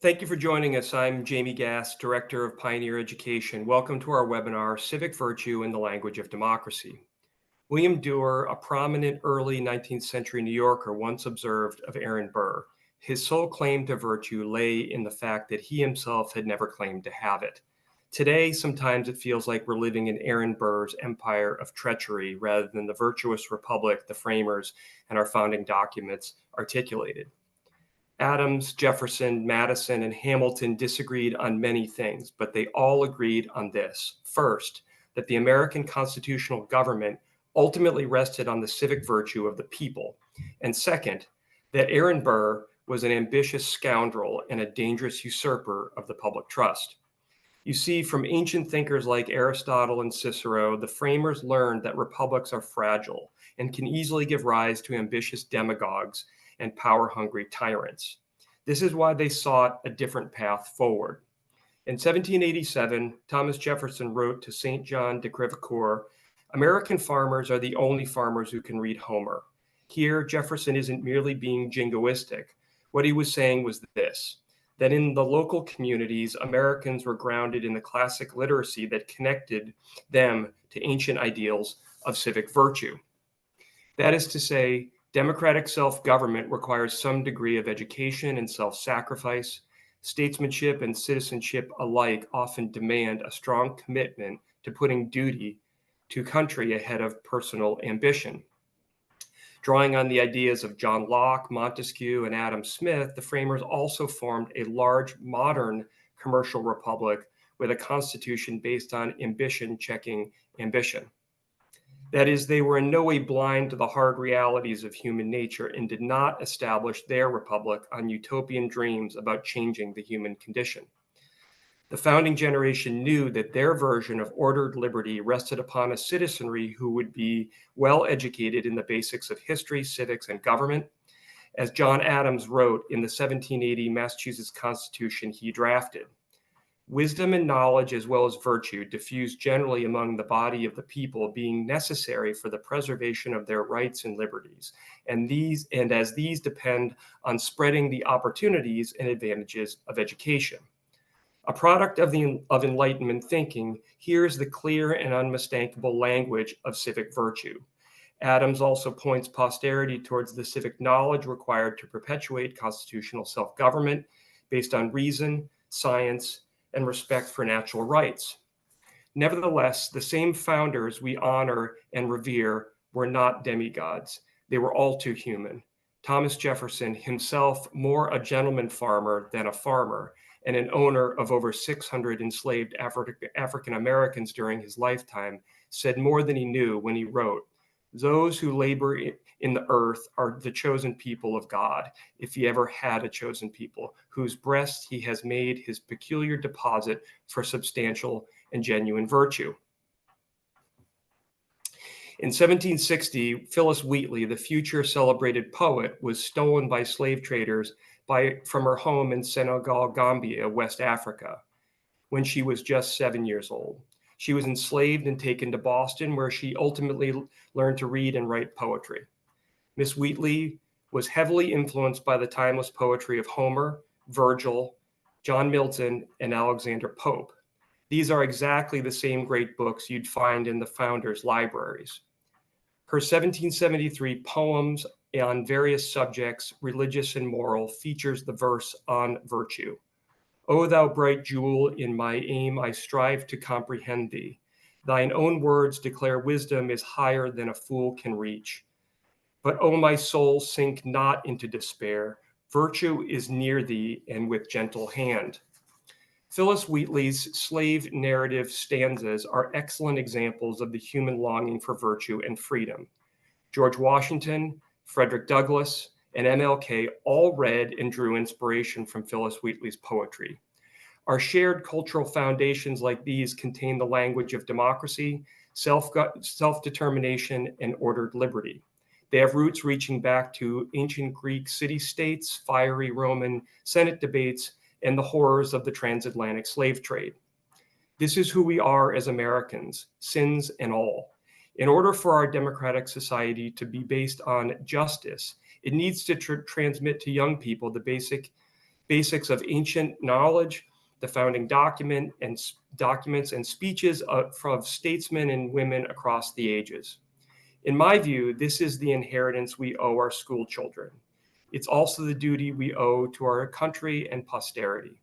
Thank you for joining us. I'm Jamie Gass, Director of Pioneer Education. Welcome to our webinar, Civic Virtue in the Language of Democracy. William Duer, a prominent early 19th century New Yorker, once observed of Aaron Burr, his sole claim to virtue lay in the fact that he himself had never claimed to have it. Today, sometimes it feels like we're living in Aaron Burr's empire of treachery rather than the virtuous republic the framers and our founding documents articulated. Adams, Jefferson, Madison, and Hamilton disagreed on many things, but they all agreed on this. First, that the American constitutional government ultimately rested on the civic virtue of the people. And second, that Aaron Burr was an ambitious scoundrel and a dangerous usurper of the public trust. You see, from ancient thinkers like Aristotle and Cicero, the framers learned that republics are fragile and can easily give rise to ambitious demagogues and power-hungry tyrants. This is why they sought a different path forward. In 1787, Thomas Jefferson wrote to St. John de Crevecoeur, "American farmers are the only farmers who can read Homer." Here, Jefferson isn't merely being jingoistic. What he was saying was this, that in the local communities, Americans were grounded in the classic literacy that connected them to ancient ideals of civic virtue. That is to say, democratic self-government requires some degree of education and self-sacrifice. Statesmanship and citizenship alike often demand a strong commitment to putting duty to country ahead of personal ambition. Drawing on the ideas of John Locke, Montesquieu, and Adam Smith, the framers also formed a large modern commercial republic with a constitution based on ambition checking ambition. That is, they were in no way blind to the hard realities of human nature and did not establish their republic on utopian dreams about changing the human condition. The founding generation knew that their version of ordered liberty rested upon a citizenry who would be well educated in the basics of history, civics, and government. As John Adams wrote in the 1780 Massachusetts Constitution he drafted, "Wisdom and knowledge as well as virtue diffused generally among the body of the people, being necessary for the preservation of their rights and liberties, and as these depend on spreading the opportunities and advantages of education." A product of Enlightenment thinking, here's the clear and unmistakable language of civic virtue. Adams also points posterity towards the civic knowledge required to perpetuate constitutional self-government based on reason, science, and respect for natural rights. Nevertheless, the same founders we honor and revere were not demigods. They were all too human. Thomas Jefferson, himself more a gentleman farmer than a farmer, and an owner of over 600 enslaved African Americans during his lifetime, said more than he knew when he wrote, "Those who labor in the earth are the chosen people of God, if he ever had a chosen people, whose breast he has made his peculiar deposit for substantial and genuine virtue." In 1760, Phyllis Wheatley, the future celebrated poet, was stolen by slave traders from her home in Senegal, Gambia, West Africa, when she was just 7 years old. She was enslaved and taken to Boston, where she ultimately learned to read and write poetry. Miss Wheatley was heavily influenced by the timeless poetry of Homer, Virgil, John Milton, and Alexander Pope. These are exactly the same great books you'd find in the founders' libraries. Her 1773 poems on various subjects, religious and moral, features the verse on virtue. "O thou bright jewel, in my aim I strive to comprehend thee. Thine own words declare wisdom is higher than a fool can reach. But O my soul, sink not into despair. Virtue is near thee and with gentle hand." Phyllis Wheatley's slave narrative stanzas are excellent examples of the human longing for virtue and freedom. George Washington, Frederick Douglass, and MLK all read and drew inspiration from Phyllis Wheatley's poetry. Our shared cultural foundations like these contain the language of democracy, self-determination, and ordered liberty. They have roots reaching back to ancient Greek city-states, fiery Roman Senate debates, and the horrors of the transatlantic slave trade. This is who we are as Americans, sins and all. In order for our democratic society to be based on justice, it needs to transmit to young people the basics of ancient knowledge, the founding documents and speeches from statesmen and women across the ages. In my view, this is the inheritance we owe our school children. It's also the duty we owe to our country and posterity.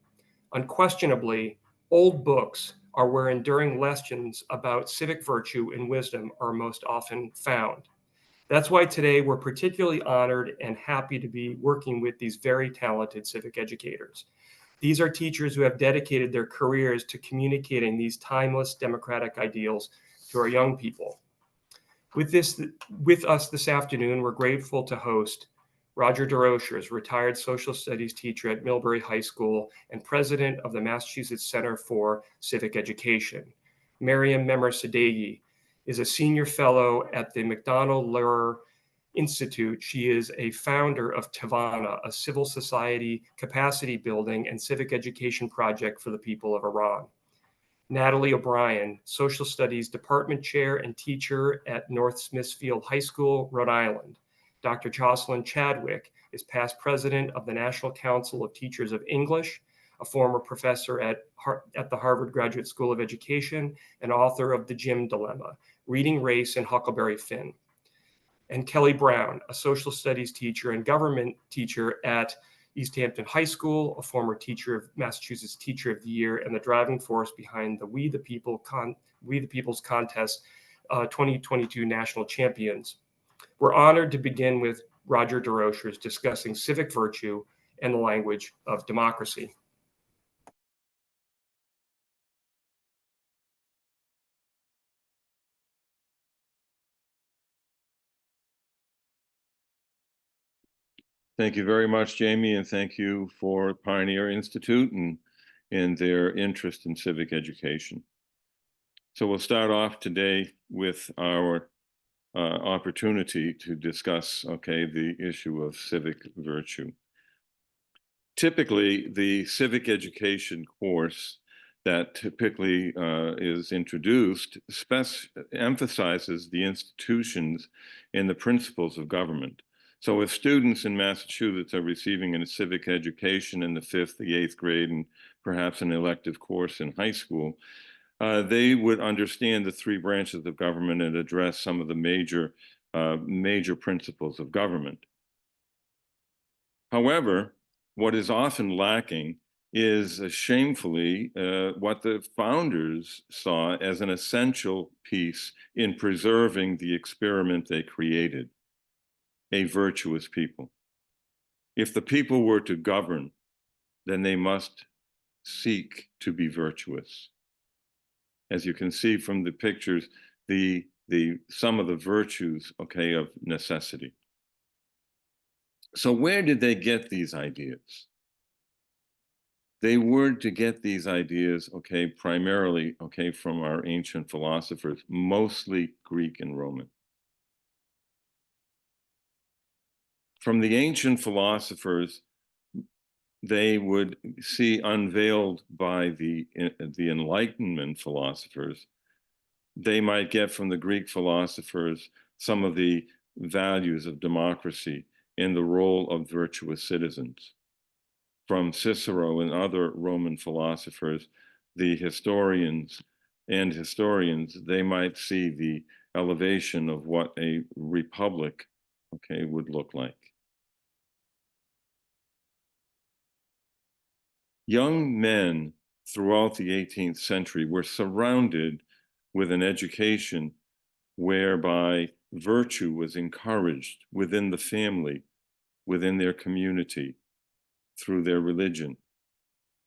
Unquestionably, old books are where enduring lessons about civic virtue and wisdom are most often found. That's why today we're particularly honored and happy to be working with these very talented civic educators. These are teachers who have dedicated their careers to communicating these timeless democratic ideals to our young people. With us this afternoon, we're grateful to host Roger Desrosiers, retired social studies teacher at Millbury High School and president of the Massachusetts Center for Civic Education. Mariam Memarsadeghi is a senior fellow at the McDonald-Lehrer Institute. She is a founder of Tivana, a civil society capacity building and civic education project for the people of Iran. Natalie O'Brien, social studies department chair and teacher at North Smithfield High School, Rhode Island. Dr. Jocelyn Chadwick is past president of the National Council of Teachers of English, a former professor at the Harvard Graduate School of Education, and author of The Gym Dilemma, Reading Race and Huckleberry Finn. And Kelley Brown, a social studies teacher and government teacher at East Hampton High School, a former teacher of Massachusetts Teacher of the Year, and the driving force behind the We the People's Contest 2022 National Champions. We're honored to begin with Roger Desrosiers discussing civic virtue and the language of democracy. Thank you very much, Jamie, and thank you for Pioneer Institute and their interest in civic education. So we'll start off today with our opportunity to discuss, the issue of civic virtue. Typically, the civic education course that typically is introduced emphasizes the institutions and the principles of government. So if students in Massachusetts are receiving a civic education in the 5th, the 8th grade, and perhaps an elective course in high school, they would understand the 3 branches of government and address some of the major principles of government. However, what is often lacking is shamefully what the founders saw as an essential piece in preserving the experiment they created: a virtuous people. If the people were to govern, then they must seek to be virtuous. As you can see from the pictures, some of the virtues, of necessity. So where did they get these ideas? They were to get these ideas, primarily, from our ancient philosophers, mostly Greek and Roman. From the ancient philosophers, they would see unveiled by the Enlightenment philosophers. They might get from the Greek philosophers some of the values of democracy and the role of virtuous citizens. From Cicero and other Roman philosophers, the historians, they might see the elevation of what a republic, would look like. Young men throughout the 18th century were surrounded with an education whereby virtue was encouraged within the family, within their community, through their religion.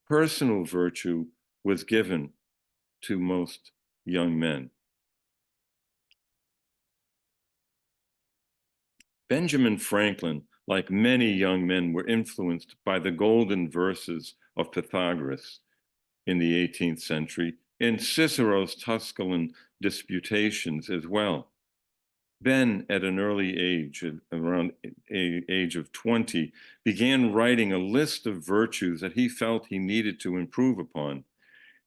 Personal virtue was given to most young men. Benjamin Franklin, like many young men, were influenced by the golden verses of Pythagoras in the 18th century and Cicero's Tusculan disputations as well. Ben, at an early age, around age of 20, began writing a list of virtues that he felt he needed to improve upon.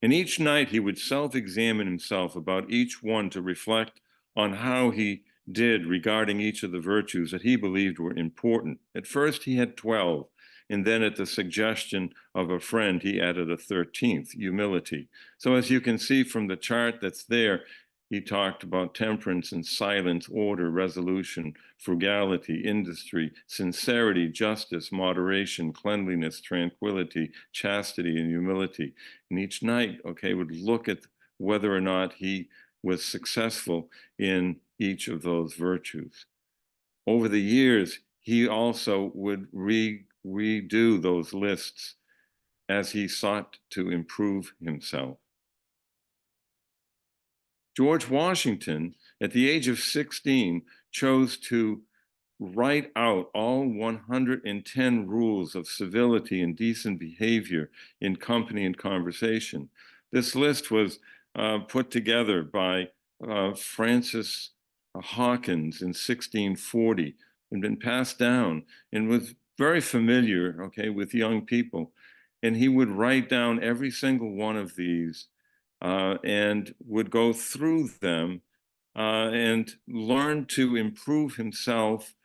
And each night he would self-examine himself about each one to reflect on how he did regarding each of the virtues that he believed were important. At first he had 12, And then at the suggestion of a friend, he added a 13th, humility. So as you can see from the chart that's there, he talked about temperance and silence, order, resolution, frugality, industry, sincerity, justice, moderation, cleanliness, tranquility, chastity, and humility. And each night, okay, would look at whether or not he was successful in each of those virtues. Over the years, he also would redo those lists as he sought to improve himself. George Washington, at the age of 16, chose to write out all 110 rules of civility and decent behavior in company and conversation. This list was put together by Francis Hawkins in 1640 and been passed down and was very familiar, okay, with young people. And he would write down every single one of these and would go through them and learn to improve himself,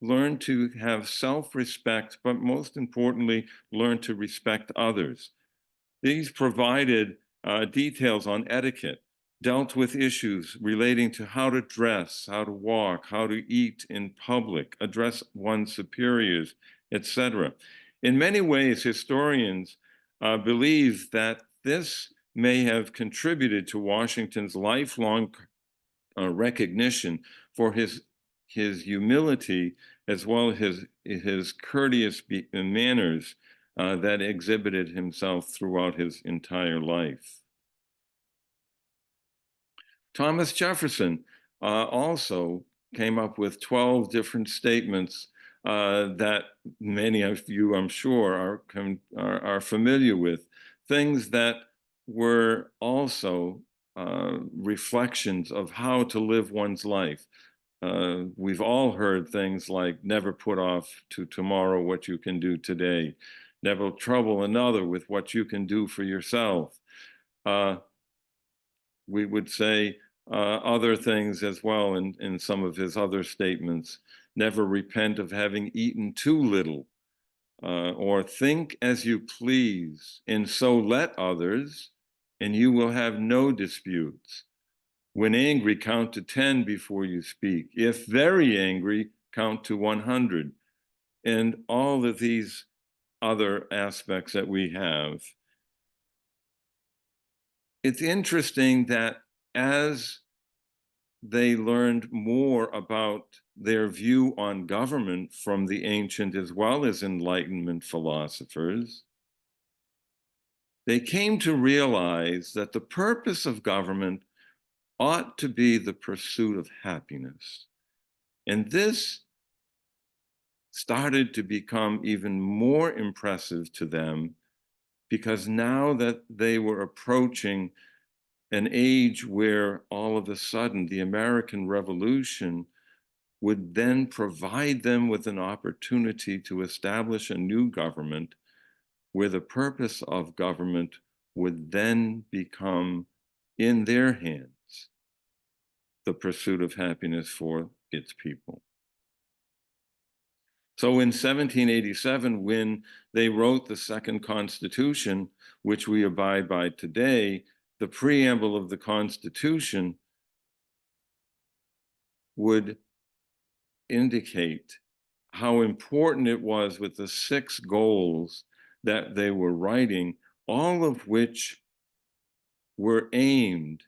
learn to have self-respect, but most importantly, learn to respect others. These provided details on etiquette, dealt with issues relating to how to dress, how to walk, how to eat in public, address one's superiors, etc. In many ways, historians believe that this may have contributed to Washington's lifelong recognition for his humility as well as his courteous manners that exhibited himself throughout his entire life. Thomas Jefferson also came up with 12 different statements that many of you, I'm sure, are familiar with, things that were also reflections of how to live one's life. We've all heard things like never put off to tomorrow what you can do today, never trouble another with what you can do for yourself. We would say other things as well in some of his other statements. Never repent of having eaten too little, or think as you please, and so let others, and you will have no disputes. When angry, count to 10 before you speak. If very angry, count to 100. And all of these other aspects that we have. It's interesting that as they learned more about their view on government from the ancient as well as Enlightenment philosophers, they came to realize that the purpose of government ought to be the pursuit of happiness. And this started to become even more impressive to them because now that they were approaching an age where all of a sudden the American Revolution would then provide them with an opportunity to establish a new government where the purpose of government would then become in their hands, the pursuit of happiness for its people. So in 1787, when they wrote the second Constitution, which we abide by today, the preamble of the Constitution would indicate how important it was with the 6 goals that they were writing, all of which were aimed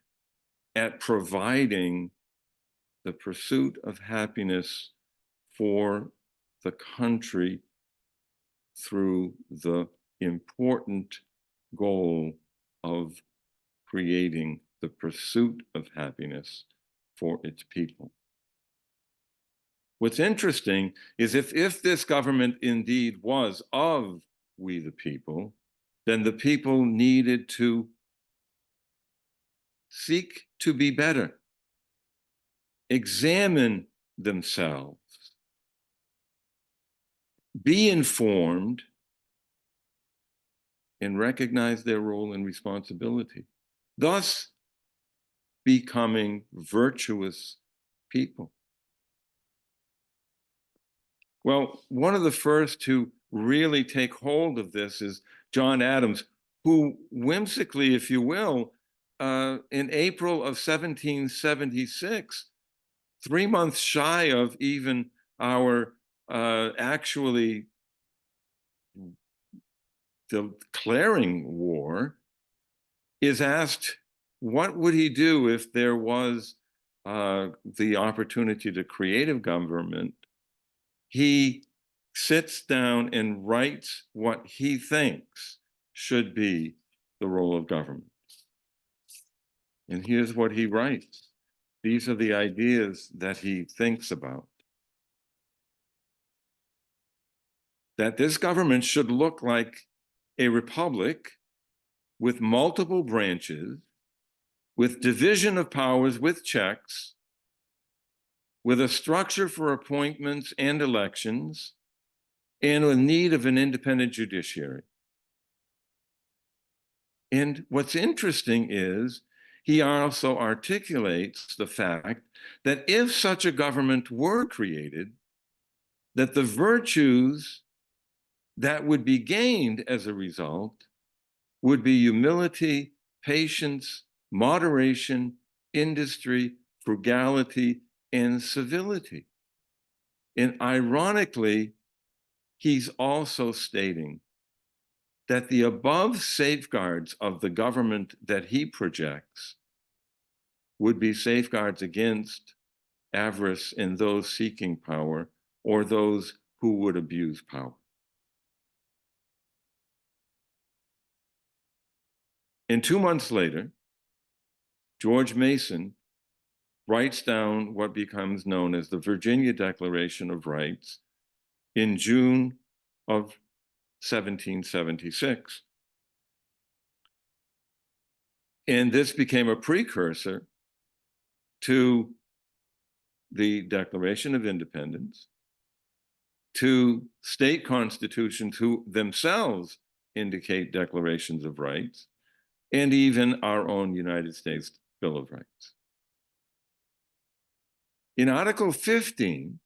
at providing the pursuit of happiness for the country through the important goal of creating the pursuit of happiness for its people. What's interesting is if this government indeed was of we the people, then the people needed to seek to be better, examine themselves, be informed, and recognize their role and responsibility, thus becoming virtuous people. Well, one of the first to really take hold of this is John Adams, who whimsically, if you will, in April of 1776, 3 months shy of even our actually declaring war, is asked what would he do if there was the opportunity to create a government. He sits down and writes what he thinks should be the role of government. And here's what he writes. These are the ideas that he thinks about. That this government should look like a republic with multiple branches, with division of powers, with checks, with a structure for appointments and elections, and a need of an independent judiciary. And what's interesting is he also articulates the fact that if such a government were created, that the virtues that would be gained as a result would be humility, patience, moderation, industry, frugality, and civility. And ironically, he's also stating that the above safeguards of the government that he projects would be safeguards against avarice in those seeking power or those who would abuse power. And 2 months later, George Mason writes down what becomes known as the Virginia Declaration of Rights in June of 1776. And this became a precursor to the Declaration of Independence, to state constitutions who themselves indicate declarations of rights, and even our own United States Bill of Rights. In Article 15,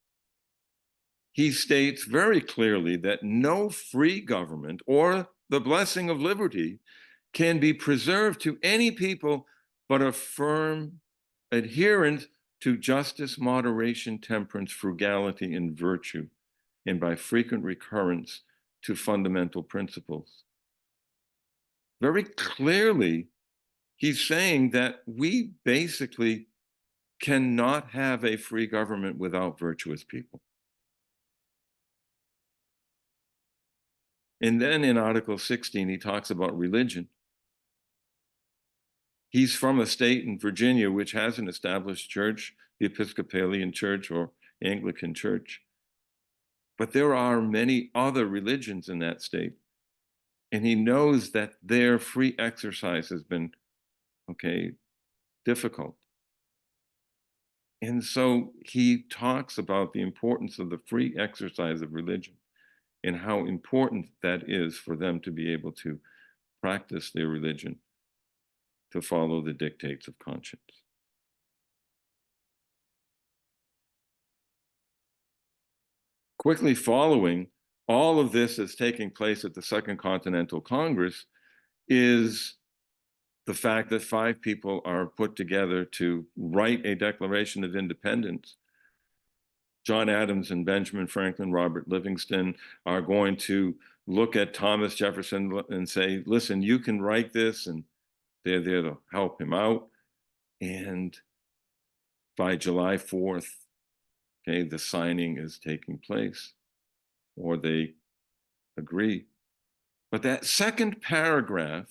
he states very clearly that no free government or the blessing of liberty can be preserved to any people but a firm adherent to justice, moderation, temperance, frugality, and virtue, and by frequent recurrence to fundamental principles. Very clearly, he's saying that we basically cannot have a free government without virtuous people. And then in Article 16, he talks about religion. He's from a state in Virginia which has an established church, the Episcopalian Church or Anglican Church. But there are many other religions in that state. And he knows that their free exercise has been, difficult. And so he talks about the importance of the free exercise of religion and how important that is for them to be able to practice their religion, to follow the dictates of conscience. Quickly following all of this that's taking place at the Second Continental Congress is the fact that 5 people are put together to write a Declaration of Independence. John Adams and Benjamin Franklin, Robert Livingston are going to look at Thomas Jefferson and say, listen, you can write this, and they're there to help him out. And by July 4th, the signing is taking place, or they agree. But that second paragraph,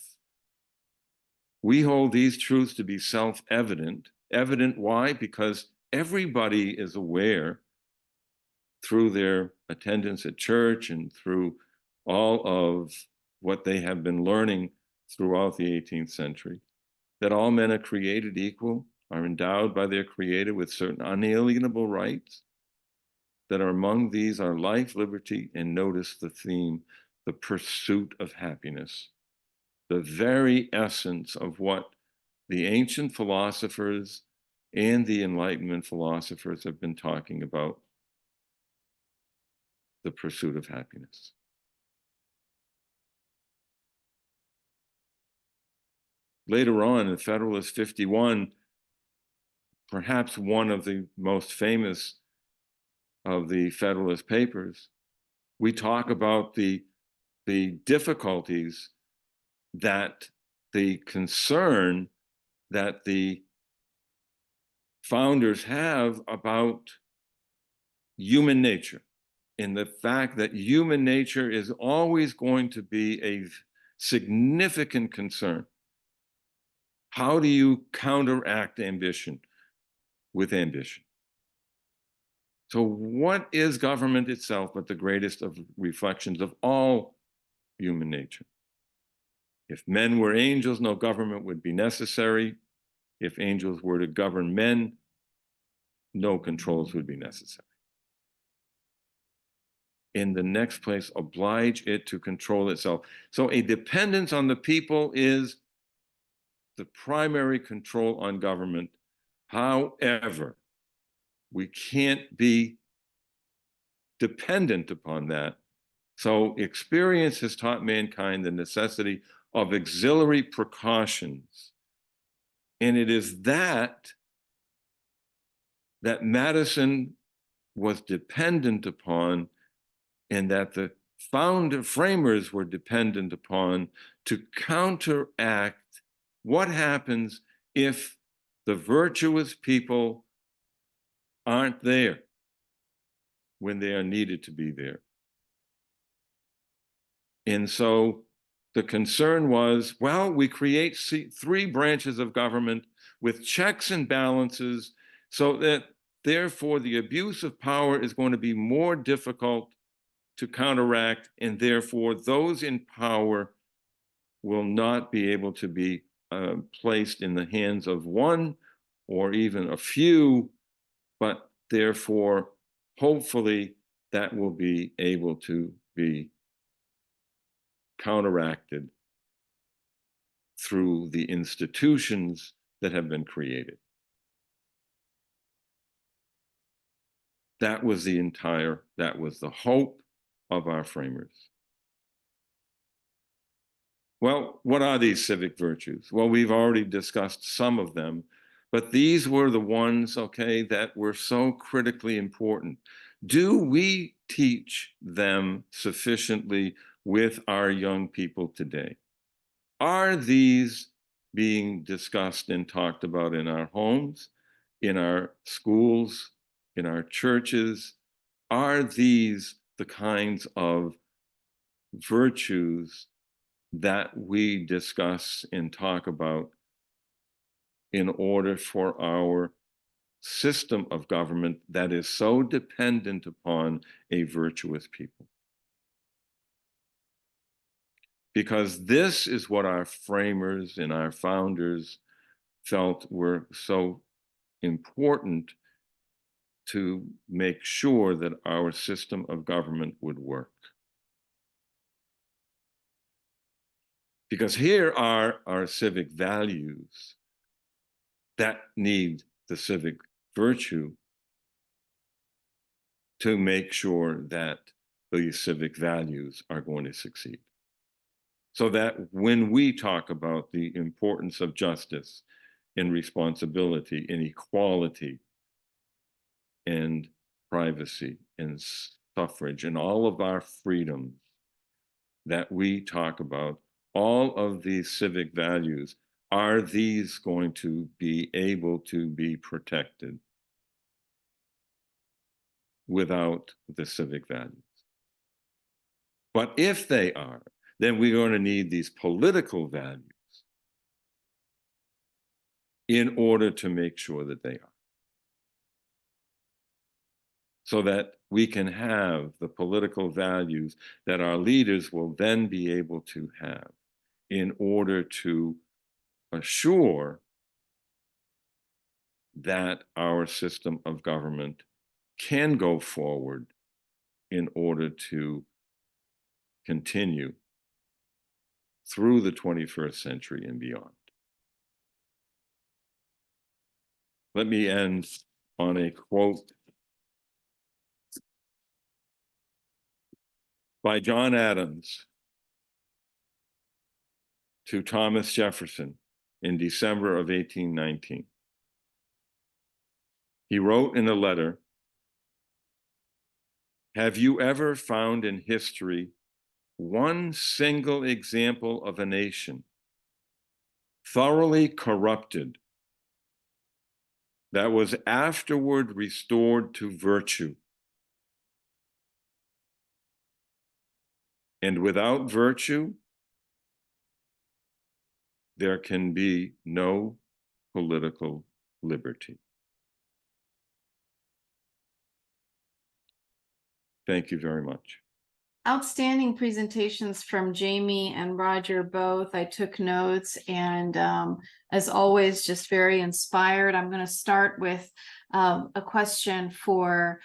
we hold these truths to be self-evident. Evident why? Because everybody is aware through their attendance at church and through all of what they have been learning throughout the 18th century, that all men are created equal, are endowed by their Creator with certain unalienable rights, that are among these are life, liberty, and notice the theme, the pursuit of happiness, the very essence of what the ancient philosophers and the Enlightenment philosophers have been talking about, the pursuit of happiness. later on in Federalist 51, perhaps one of the most famous of the Federalist Papers, we talk about the difficulties that the concern that the founders have about human nature, and the fact that human nature is always going to be a significant concern. How do you counteract ambition with ambition? So what is government itself but the greatest of reflections of all human nature? If men were angels, no government would be necessary. If angels were to govern men, no controls would be necessary. In the next place, oblige it to control itself. So a dependence on the people is the primary control on government. However, we can't be dependent upon that. So experience has taught mankind the necessity of auxiliary precautions. And it is that Madison was dependent upon, and that the framers were dependent upon, to counteract what happens if the virtuous people aren't there when they are needed to be there. And so the concern was, well, we create three branches of government with checks and balances, so that therefore the abuse of power is going to be more difficult to counteract, and therefore those in power will not be able to be placed in the hands of one or even a few, but therefore, hopefully, that will be able to be counteracted through the institutions that have been created. That was the hope of our framers. Well, what are these civic virtues? Well, we've already discussed some of them, but these were the ones, okay, that were so critically important. Do we teach them sufficiently with our young people today? Are these being discussed and talked about in our homes, in our schools, in our churches? Are these the kinds of virtues that we discuss and talk about in order for our system of government that is so dependent upon a virtuous people? Because this is what our framers and our founders felt were so important to make sure that our system of government would work. Because here are our civic values that need the civic virtue to make sure that these civic values are going to succeed. So that when we talk about the importance of justice and responsibility and equality and privacy and suffrage and all of our freedoms that we talk about, all of these civic values, are these going to be able to be protected without the civic values? But if they are, then we're going to need these political values in order to make sure that they are. So that we can have the political values that our leaders will then be able to have in order to assure that our system of government can go forward in order to continue through the 21st century and beyond. Let me end on a quote by John Adams to Thomas Jefferson. in December of 1819. He wrote in a letter, "Have you ever found in history one single example of a nation thoroughly corrupted that was afterward restored to virtue? And without virtue, there can be no political liberty." Thank you very much. Outstanding presentations from Jamie and Roger both. I took notes and as always, just very inspired. I'm going to start with a question for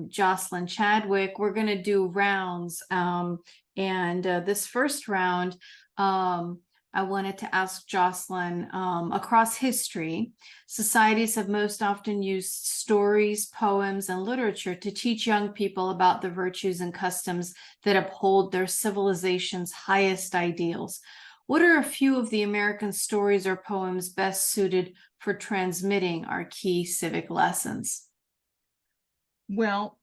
Jocelyn Chadwick. We're going to do rounds and this first round, I wanted to ask Jocelyn, across history, societies have most often used stories, poems, and literature to teach young people about the virtues and customs that uphold their civilization's highest ideals. What are a few of the American stories or poems best suited for transmitting our key civic lessons? Well,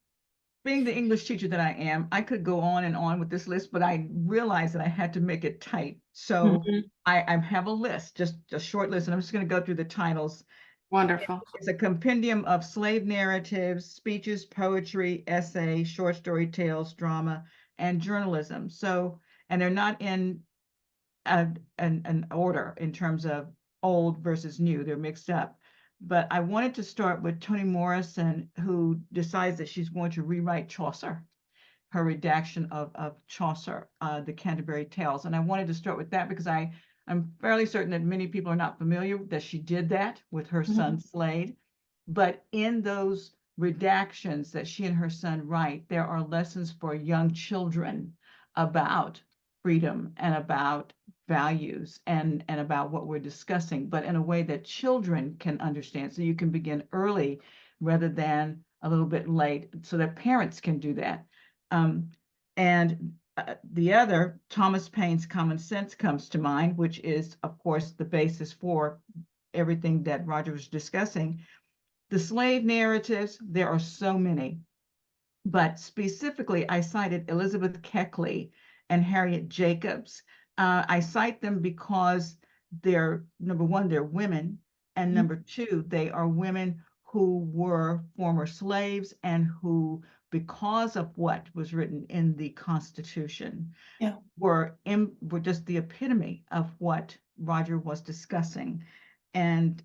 being the English teacher that I am, I could go on and on with this list, but I realized that I had to make it tight. So I have a list, just a short list, and I'm just going to go through the titles. Wonderful. It's a compendium of slave narratives, speeches, poetry, essay, short story tales, drama, and journalism. So, and they're not in an order in terms of old versus new, they're mixed up. But I wanted to start with Toni Morrison, who decides that she's going to rewrite Chaucer, her redaction of Chaucer, the Canterbury Tales. And I wanted to start with that because I'm fairly certain that many people are not familiar that she did that with her son Slade. But in those redactions that she and her son write, there are lessons for young children about freedom and about values and about what we're discussing, but in a way that children can understand. So you can begin early rather than a little bit late, so that parents can do that. The other, Thomas Paine's Common Sense, comes to mind, which is, of course, the basis for everything that Roger was discussing. The slave narratives, there are so many, but specifically, I cited Elizabeth Keckley and Harriet Jacobs. I cite them because they're, number one, they're women, and number two, they are women who were former slaves and who, because of what was written in the Constitution, were just the epitome of what Roger was discussing. And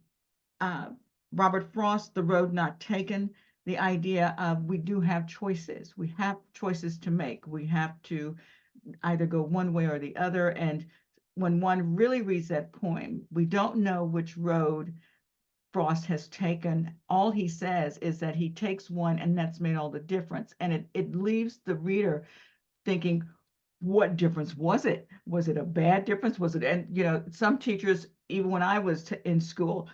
Robert Frost, The Road Not Taken, the idea of we do have choices. We have choices to make. We have to either go one way or the other. And when one really reads that poem, we don't know which road Frost has taken. All he says is that he takes one and that's made all the difference. And it leaves the reader thinking, what difference was it? Was it a bad difference? Was it, and you know, some teachers, even when I was in school,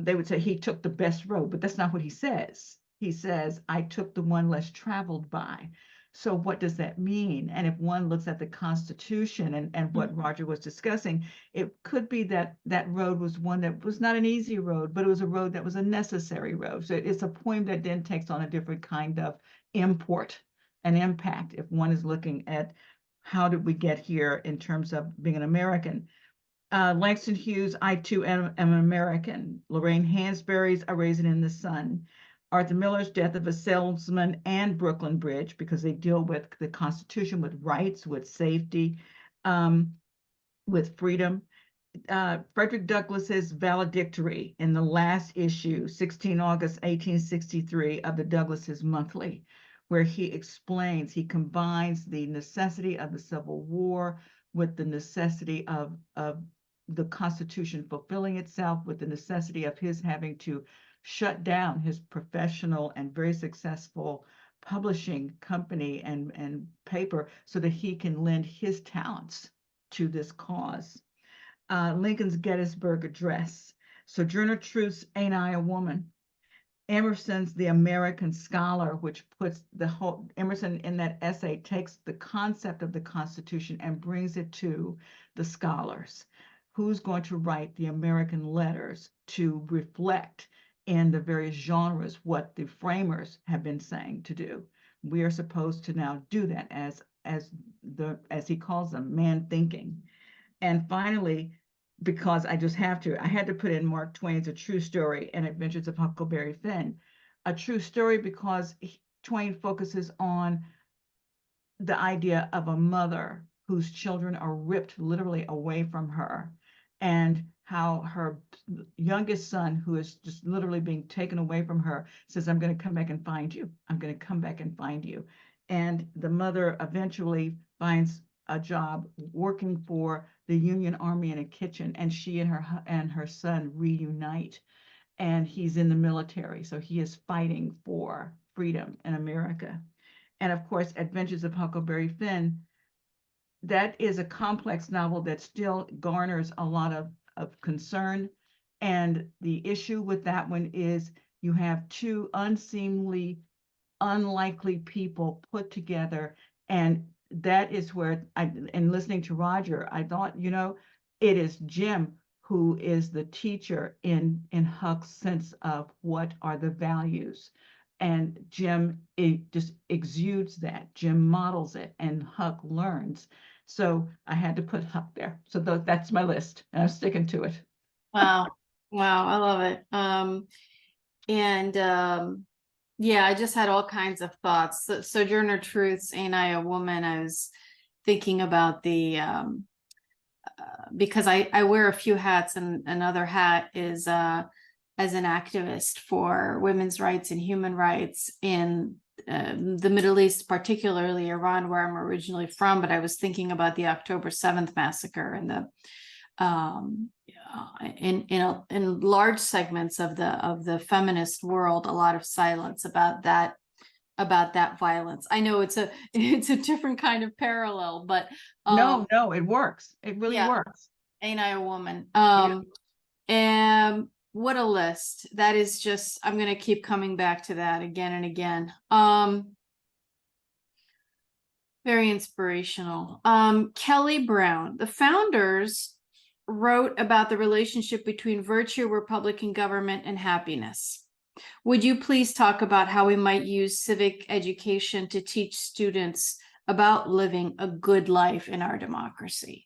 they would say he took the best road, but that's not what he says. He says, I took the one less traveled by. So what does that mean? And if one looks at the Constitution and what Roger was discussing, it could be that that road was one that was not an easy road, but it was a road that was a necessary road. So it's a poem that then takes on a different kind of import and impact if one is looking at how did we get here in terms of being an American. Langston Hughes' I Too Am an American. Lorraine Hansberry's A Raisin in the Sun. Arthur Miller's Death of a Salesman and Brooklyn Bridge, because they deal with the Constitution, with rights, with safety, with freedom. Frederick Douglass's Valedictory in the last issue, 16 August 1863, of the Douglasses Monthly, where he explains, he combines the necessity of the Civil War with the necessity of the Constitution fulfilling itself, with the necessity of his having to shut down his professional and very successful publishing company and paper so that he can lend his talents to this cause. Lincoln's Gettysburg Address, Sojourner Truth's Ain't I a Woman, Emerson's The American Scholar, which puts the whole, Emerson in that essay takes the concept of the Constitution and brings it to the scholars who's going to write the American letters to reflect in the various genres what the framers have been saying to do. We are supposed to now do that as he calls them, man thinking. And finally, because I had to put in Mark Twain's A True Story and Adventures of Huckleberry Finn. A true story because Twain focuses on the idea of a mother whose children are ripped literally away from her, and how her youngest son, who is just literally being taken away from her, says, I'm going to come back and find you. I'm going to come back and find you. And the mother eventually finds a job working for the Union Army in a kitchen, and she and her son reunite. And he's in the military, so he is fighting for freedom in America. And of course, Adventures of Huckleberry Finn, that is a complex novel that still garners a lot of concern. And the issue with that one is you have two unseemly, unlikely people put together. And that is where in listening to Roger, I thought, it is Jim who is the teacher in Huck's sense of what are the values. And Jim, it just exudes that. Jim models it, and Huck learns. So I had to put Huck there. So that's my list, and I'm sticking to it. Wow. Wow. I love it. Yeah, I just had all kinds of thoughts. Sojourner Truth's Ain't I a Woman? I was thinking about because I wear a few hats, and another hat is as an activist for women's rights and human rights in the Middle East, particularly Iran, where I'm originally from. But I was thinking about the October 7th massacre and the in large segments of the feminist world, a lot of silence about that violence. I know it's a different kind of parallel, but no, it works. It really works. Ain't I a Woman? Yeah. What a list. That is just, I'm going to keep coming back to that again and again. Very inspirational. Kelley Brown, the founders wrote about the relationship between virtue, Republican government, and happiness. Would you please talk about how we might use civic education to teach students about living a good life in our democracy?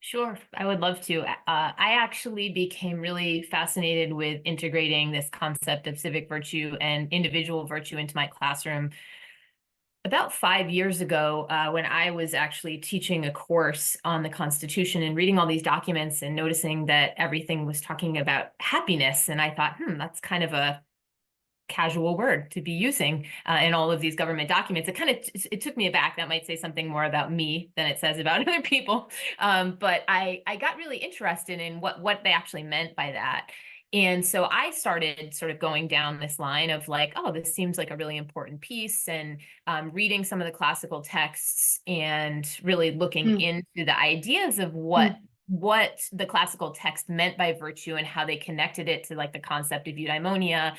Sure, I would love to. I actually became really fascinated with integrating this concept of civic virtue and individual virtue into my classroom about 5 years ago, when I was actually teaching a course on the Constitution and reading all these documents and noticing that everything was talking about happiness. And I thought, that's kind of a casual word to be using in all of these government documents. It took me aback. That might say something more about me than it says about other people. But I got really interested in what they actually meant by that. And so I started sort of going down this line of like, oh, this seems like a really important piece, and reading some of the classical texts and really looking into the ideas of what the classical text meant by virtue and how they connected it to like the concept of eudaimonia,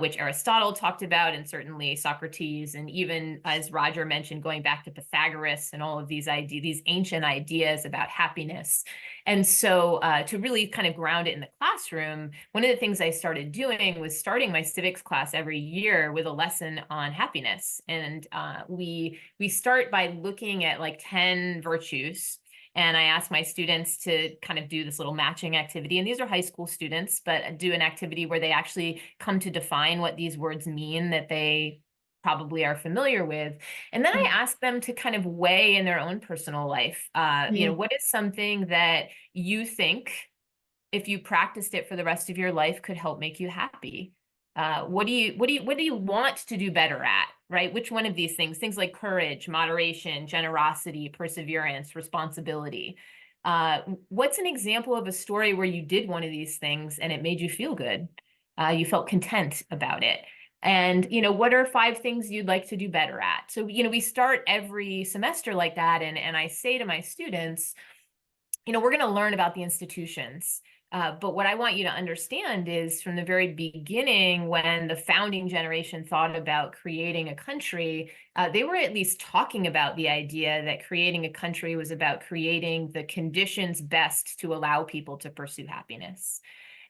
which Aristotle talked about, and certainly Socrates, and even, as Roger mentioned, going back to Pythagoras and all of these ideas, these ancient ideas about happiness. And so to really kind of ground it in the classroom, one of the things I started doing was starting my civics class every year with a lesson on happiness. And we start by looking at like 10 virtues. And I ask my students to kind of do this little matching activity. And these are high school students, but do an activity where they actually come to define what these words mean that they probably are familiar with. And then I ask them to kind of weigh in their own personal life. What is something that you think, if you practiced it for the rest of your life, could help make you happy? What do you want to do better at, right? Which one of these things like courage, moderation, generosity, perseverance, responsibility? What's an example of a story where you did one of these things and it made you feel good? You felt content about it. And, what are 5 things you'd like to do better at? So, we start every semester like that. And I say to my students, we're going to learn about the institutions. But what I want you to understand is from the very beginning, when the founding generation thought about creating a country, they were at least talking about the idea that creating a country was about creating the conditions best to allow people to pursue happiness.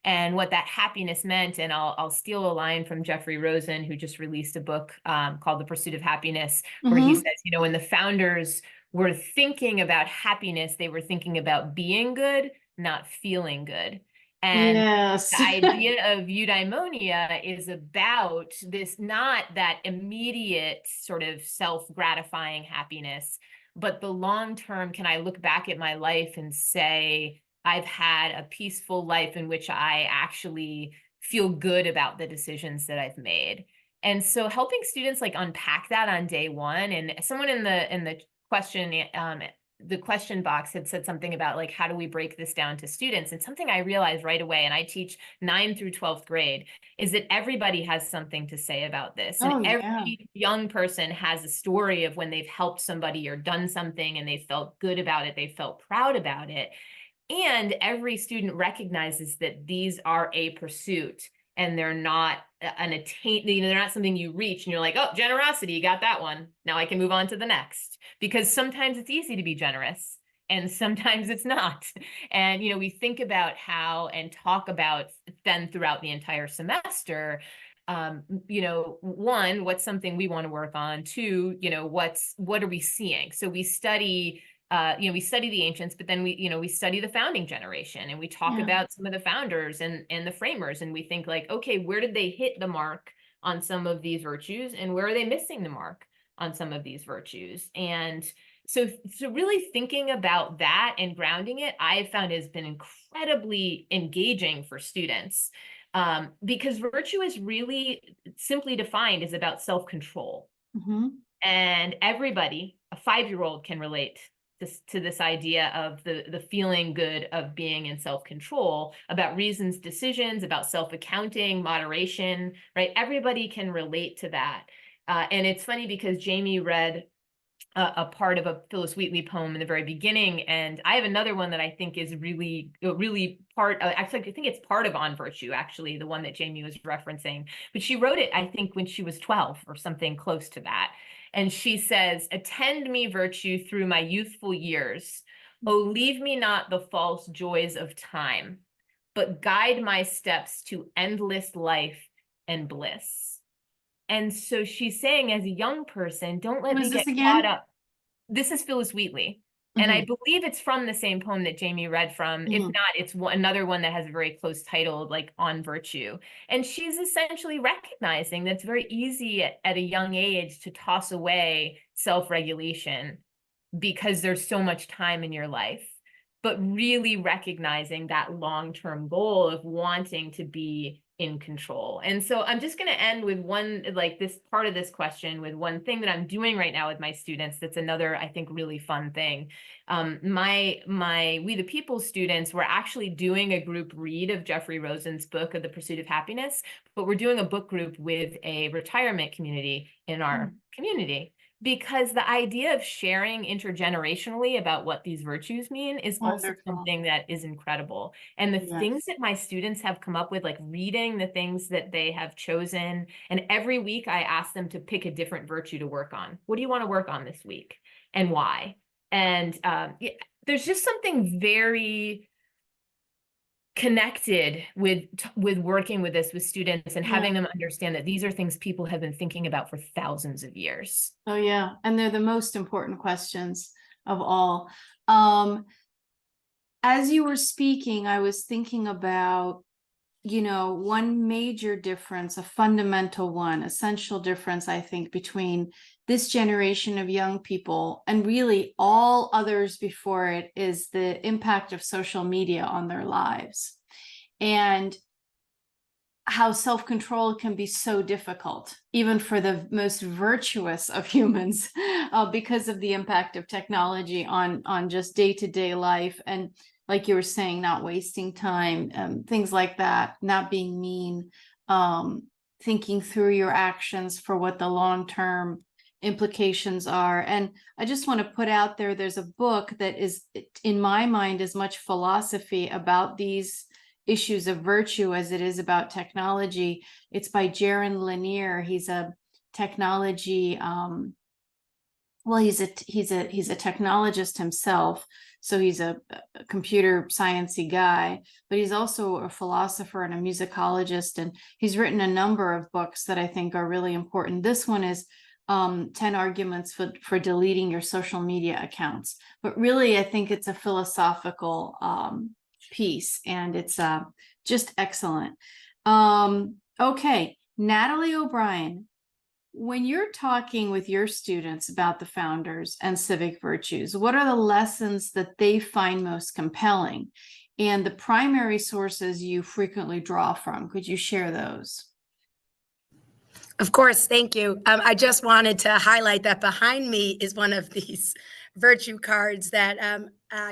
And what that happiness meant, and I'll steal a line from Jeffrey Rosen, who just released a book called The Pursuit of Happiness, where he says, you know, when the founders were thinking about happiness, they were thinking about being good, not feeling good. And Yes. the idea of eudaimonia is about this, not that immediate sort of self-gratifying happiness, but the long-term, can I look back at my life and say, I've had a peaceful life in which I actually feel good about the decisions that I've made. And so helping students like unpack that on day one, and someone in the question box had said something about like, how do we break this down to students? And something I realized right away, and I teach 9th through 12th grade, is that everybody has something to say about this. And every young person has a story of when they've helped somebody or done something and they felt good about it, they felt proud about it. And every student recognizes that these are a pursuit and they're not an attain, you know, they're not something you reach and you're like, oh, generosity, you got that one. Now I can move on to the next. Because sometimes it's easy to be generous and sometimes it's not. And, you know, we think about how and talk about then throughout the entire semester, you know, one, what's something we want to work on? Two, you know, what are we seeing? So we study you know, we study the ancients, but then we study the founding generation and we talk about some of the founders and the framers. And we think like, okay, where did they hit the mark on some of these virtues and where are they missing the mark on some of these virtues? And so really thinking about that and grounding it, I've found has been incredibly engaging for students because virtue is really simply defined as about self-control. And everybody, a 5-year-old can relate to this idea of the feeling good of being in self-control, about reasons, decisions, about self-accounting, moderation, right? Everybody can relate to that. And it's funny because Jamie read a part of a Phyllis Wheatley poem in the very beginning, and I have another one that I think is really part, actually I think it's part of On Virtue, actually, the one that Jamie was referencing, but she wrote it, I think, when she was 12 or something close to that. And she says, attend me, virtue, through my youthful years. Oh, leave me not the false joys of time, but guide my steps to endless life and bliss. And so she's saying, as a young person, don't let me get caught up. This is Phyllis Wheatley. And I believe it's from the same poem that Jamie read from. If not, it's another one that has a very close title, like On Virtue. And she's essentially recognizing that it's very easy at a young age to toss away self-regulation because there's so much time in your life, but really recognizing that long-term goal of wanting to be in control. And so I'm just going to end with one, like this part of this question with one thing that I'm doing right now with my students. That's another, I think, really fun thing. My We the People students, we're actually doing a group read of Jeffrey Rosen's book of The Pursuit of Happiness, but we're doing a book group with a retirement community in our community. Because the idea of sharing intergenerationally about what these virtues mean is also something that is incredible. And the things that my students have come up with, like reading the things that they have chosen, and every week I ask them to pick a different virtue to work on. What do you want to work on this week and why? And there's just something very connected with working with this with students and having them understand that these are things people have been thinking about for thousands of years. Oh yeah, and they're the most important questions of all. As you were speaking, I was thinking about, you know, one major difference, a fundamental one, essential difference, I think, between this generation of young people and really all others before it is the impact of social media on their lives and how self-control can be so difficult, even for the most virtuous of humans, because of the impact of technology on just day-to-day life. And like you were saying, not wasting time, things like that, not being mean, thinking through your actions for what the long-term implications are. And I just want to put out there, there's a book that is, in my mind, as much philosophy about these issues of virtue as it is about technology. It's by Jaron Lanier. He's a technology, well, he's a technologist himself. So he's a computer sciencey guy, but he's also a philosopher and a musicologist. And he's written a number of books that I think are really important. This one is 10 arguments for deleting your social media accounts. But really, I think it's a philosophical piece, and it's just excellent. Okay, Natalie O'Brien, when you're talking with your students about the founders and civic virtues, what are the lessons that they find most compelling and the primary sources you frequently draw from? Could you share those? Of course, thank you. I just wanted to highlight that behind me is one of these virtue cards that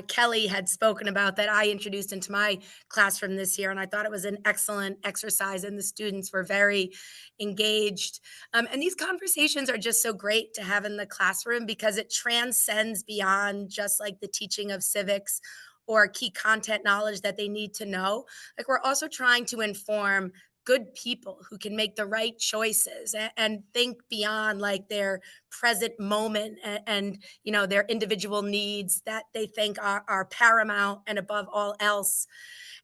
Kelley had spoken about that I introduced into my classroom this year. And I thought it was an excellent exercise, and the students were very engaged. And these conversations are just so great to have in the classroom because it transcends beyond just like the teaching of civics or key content knowledge that they need to know. Like, we're also trying to inform good people who can make the right choices and think beyond like their present moment and you know, their individual needs that they think are paramount and above all else.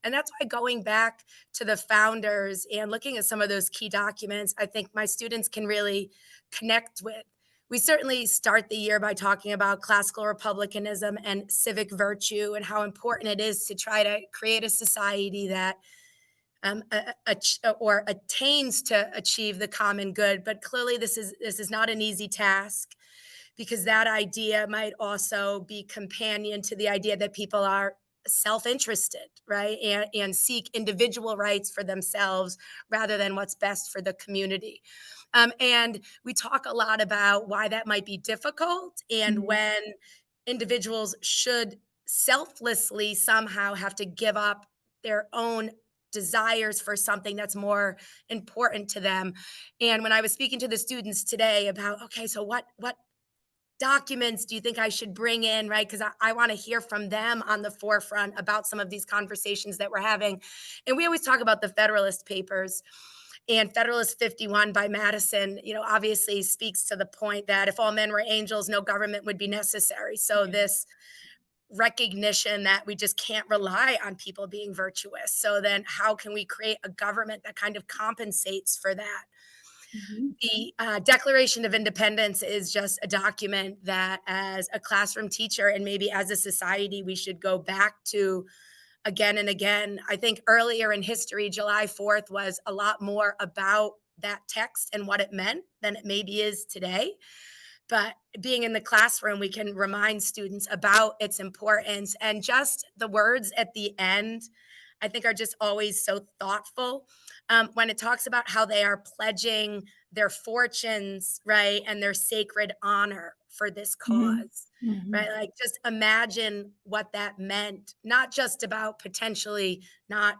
And that's why going back to the founders and looking at some of those key documents, I think my students can really connect with. We certainly start the year by talking about classical republicanism and civic virtue and how important it is to try to create a society that or attains to achieve the common good. But clearly this is not an easy task, because that idea might also be companion to the idea that people are self-interested, right? And seek individual rights for themselves rather than what's best for the community. And we talk a lot about why that might be difficult and when individuals should selflessly somehow have to give up their own desires for something that's more important to them. And when I was speaking to the students today about, okay, so what documents do you think I should bring in, right? Because I want to hear from them on the forefront about some of these conversations that we're having. And we always talk about the Federalist Papers. And Federalist 51 by Madison, you know, obviously speaks to the point that if all men were angels, no government would be necessary. So this recognition that we just can't rely on people being virtuous. So then how can we create a government that kind of compensates for that? The Declaration of Independence is just a document that as a classroom teacher and maybe as a society, we should go back to again and again. I think earlier in history, July 4th was a lot more about that text and what it meant than it maybe is today. But being in the classroom, we can remind students about its importance, and just the words at the end, I think, are just always so thoughtful. When it talks about how they are pledging their fortunes, right, and their sacred honor for this cause, right? Like, just imagine what that meant, not just about potentially not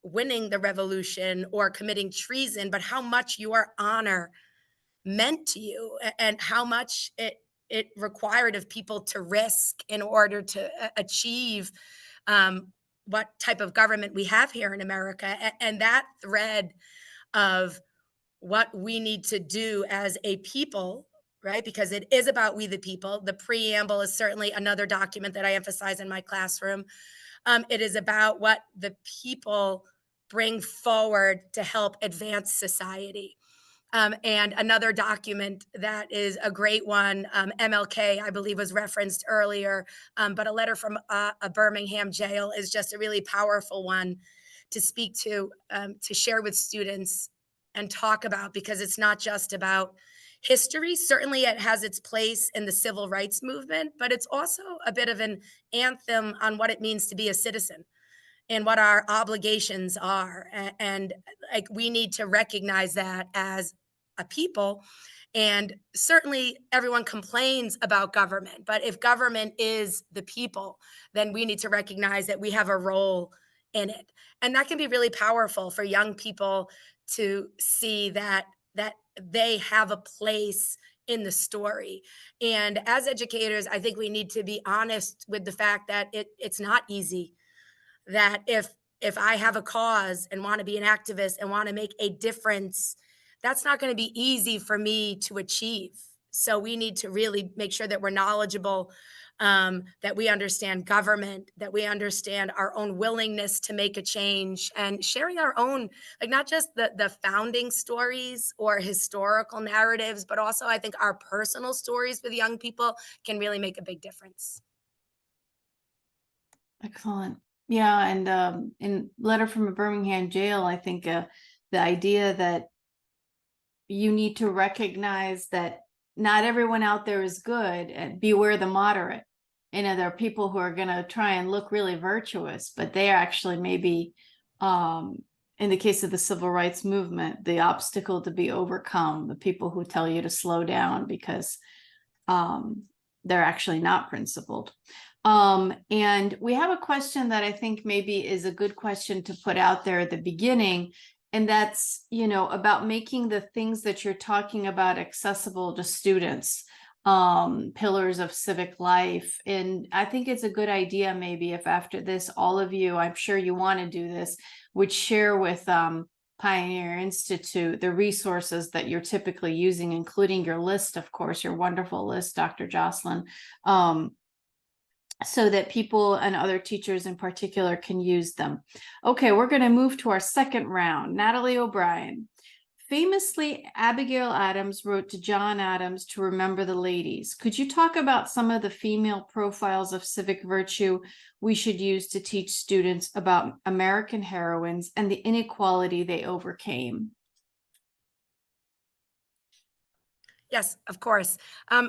winning the revolution or committing treason, but how much your honor meant to you and how much it required of people to risk in order to achieve what type of government we have here in America. And that thread of what we need to do as a people, right? Because it is about we the people. The preamble is certainly another document that I emphasize in my classroom. It is about what the people bring forward to help advance society. And another document that is a great one, MLK, I believe, was referenced earlier, but a letter from a Birmingham jail is just a really powerful one to speak to share with students and talk about, because it's not just about history. Certainly it has its place in the civil rights movement, but it's also a bit of an anthem on what it means to be a citizen and what our obligations are. And like, we need to recognize that as a people. And certainly everyone complains about government, but if government is the people, then we need to recognize that we have a role in it. And that can be really powerful for young people to see that they have a place in the story. And as educators, I think we need to be honest with the fact that it's not easy, that if if I have a cause and want to be an activist and want to make a difference, that's not going to be easy for me to achieve. So we need to really make sure that we're knowledgeable, that we understand government, that we understand our own willingness to make a change, and sharing our own, like not just the founding stories or historical narratives, but also I think our personal stories with young people can really make a big difference. Excellent. Yeah, and in Letter from a Birmingham Jail, I think the idea that you need to recognize that not everyone out there is good, and beware the moderate. You know, there are people who are going to try and look really virtuous, but they are actually maybe, in the case of the civil rights movement, the obstacle to be overcome, the people who tell you to slow down because they're actually not principled. And we have a question that I think maybe is a good question to put out there at the beginning. And that's, you know, about making the things that you're talking about accessible to students, pillars of civic life. And I think it's a good idea, maybe if after this, all of you, I'm sure you want to do this, would share with Pioneer Institute the resources that you're typically using, including your list, of course, your wonderful list, Dr. Jocelyn, so that people and other teachers in particular can use them. Okay, we're going to move to our second round. Natalie O'Brien. Famously, Abigail Adams wrote to John Adams to remember the ladies. Could you talk about some of the female profiles of civic virtue we should use to teach students about American heroines and the inequality they overcame? Yes, of course.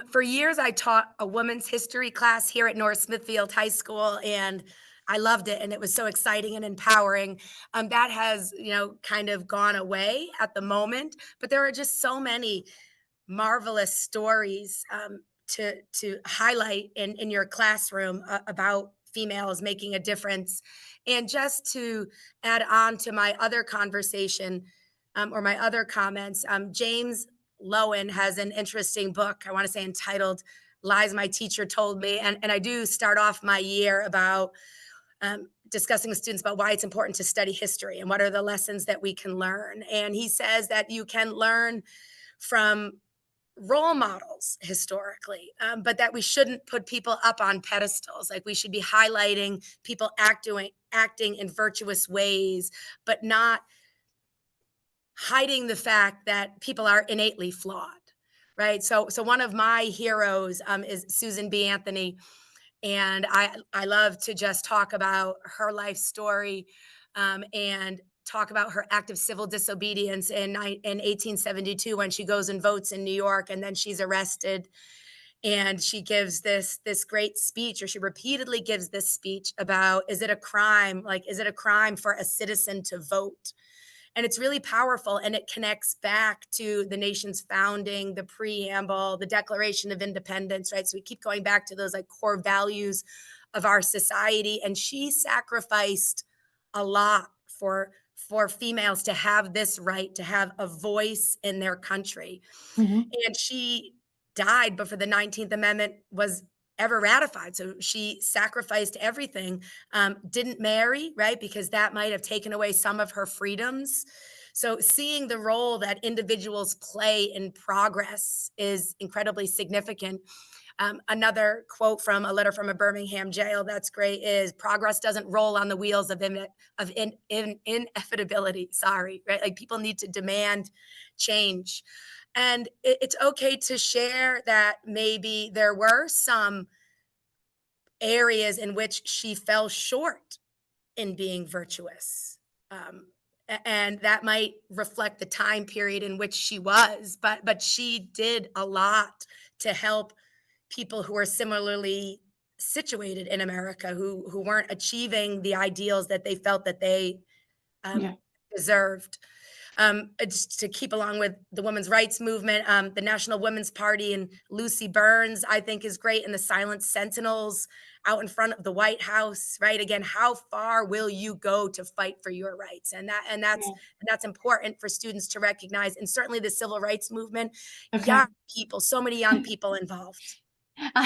For years, I taught a women's history class here at North Smithfield High School, and I loved it, and it was so exciting and empowering. That has, you know, kind of gone away at the moment, but there are just so many marvelous stories to highlight in your classroom about females making a difference. And just to add on to my other conversation or my other comments, James Lowen has an interesting book, I want to say entitled Lies My Teacher Told Me. And I do start off my year about discussing with students about why it's important to study history and what are the lessons that we can learn. And he says that you can learn from role models historically, but that we shouldn't put people up on pedestals. Like we should be highlighting people acting in virtuous ways, but not hiding the fact that people are innately flawed, right? So one of my heroes is Susan B. Anthony, and I love to just talk about her life story and talk about her act of civil disobedience in 1872 when she goes and votes in New York, and then she's arrested. And she gives this great speech, or she repeatedly gives this speech about, is it a crime? Like, is it a crime for a citizen to vote? And it's really powerful, and it connects back to the nation's founding, the preamble, the Declaration of Independence, right? So we keep going back to those like core values of our society. And she sacrificed a lot for females to have this right, to have a voice in their country. Mm-hmm. And she died before the 19th Amendment was ever ratified. So she sacrificed everything, didn't marry, right? Because that might have taken away some of her freedoms. So seeing the role that individuals play in progress is incredibly significant. Another quote from a letter from a Birmingham jail that's great is, progress doesn't roll on the wheels of inevitability. Sorry, right? Like people need to demand change. And it's okay to share that maybe there were some areas in which she fell short in being virtuous. And that might reflect the time period in which she was, but she did a lot to help people who are similarly situated in America, who weren't achieving the ideals that they felt that they deserved. Just to keep along with the women's rights movement, the National Women's Party and Lucy Burns, I think, is great. And the Silent Sentinels out in front of the White House, right? Again, how far will you go to fight for your rights? And that's important for students to recognize. And certainly the civil rights movement, young people, so many young people involved. I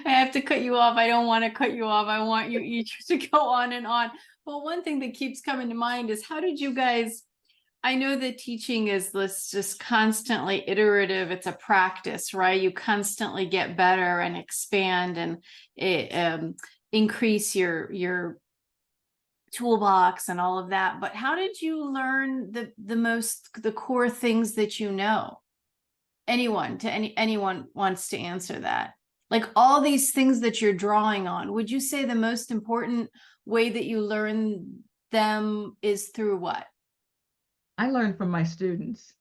have to cut you off. I don't want to cut you off. I want you each to go on and on. But one thing that keeps coming to mind is how did you guys, I know that teaching is this just constantly iterative. It's a practice, right? You constantly get better and expand and increase your toolbox and all of that. But how did you learn the core things that you know? Anyone wants to answer that. Like all these things that you're drawing on, would you say the most important way that you learn them is through what? I learn from my students.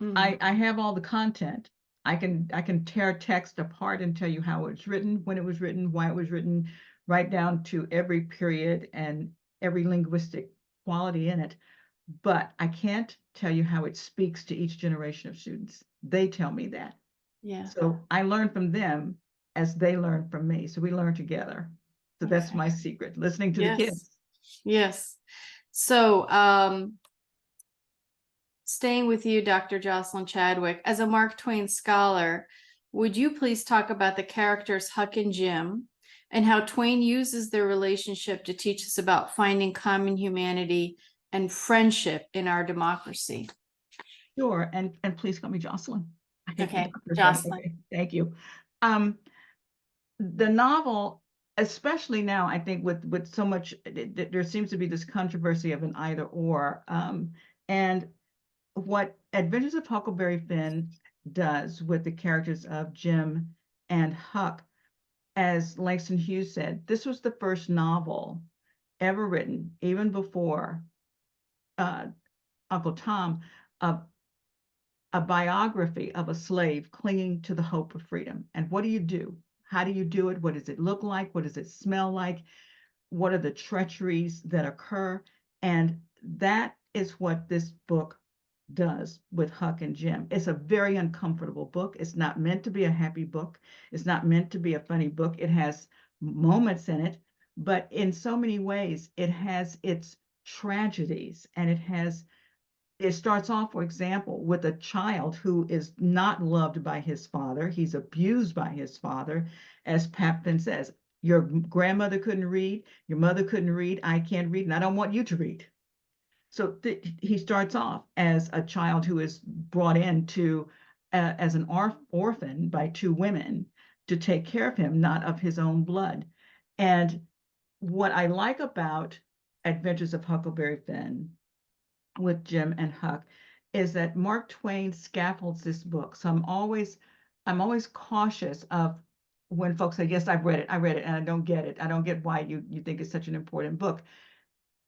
Mhm. I have all the content. I can tear text apart and tell you how it's written, when it was written, why it was written, right down to every period and every linguistic quality in it. But I can't tell you how it speaks to each generation of students. They tell me that. Yeah. So I learn from them as they learn from me. So we learn together. So that's Okay. my secret, listening to the kids. Yes. So, staying with you, Dr. Jocelyn Chadwick, as a Mark Twain scholar, would you please talk about the characters Huck and Jim and how Twain uses their relationship to teach us about finding common humanity and friendship in our democracy? Sure, and please call me Jocelyn. I hate Okay, doctors, but Jocelyn. okay, thank you. The novel, especially now, I think with so much, there seems to be this controversy of an either or. And what Adventures of Huckleberry Finn does with the characters of Jim and Huck, as Langston Hughes said, this was the first novel ever written, even before Uncle Tom, of a biography of a slave clinging to the hope of freedom. And what do you do? How do you do it? What does it look like? What does it smell like? What are the treacheries that occur? And that is what this book does with Huck and Jim. It's a very uncomfortable book. It's not meant to be a happy book. It's not meant to be a funny book. It has moments in it, but in so many ways, it has its tragedies and it starts off, for example, with a child who is not loved by his father. He's abused by his father. As Papin says, your grandmother couldn't read, your mother couldn't read, I can't read, and I don't want you to read. So he starts off as a child who is brought in as an orphan by two women to take care of him, not of his own blood. And what I like about Adventures of Huckleberry Finn with Jim and Huck is that Mark Twain scaffolds this book. So I'm always cautious of when folks say, yes, I read it, and I don't get it. I don't get why you think it's such an important book.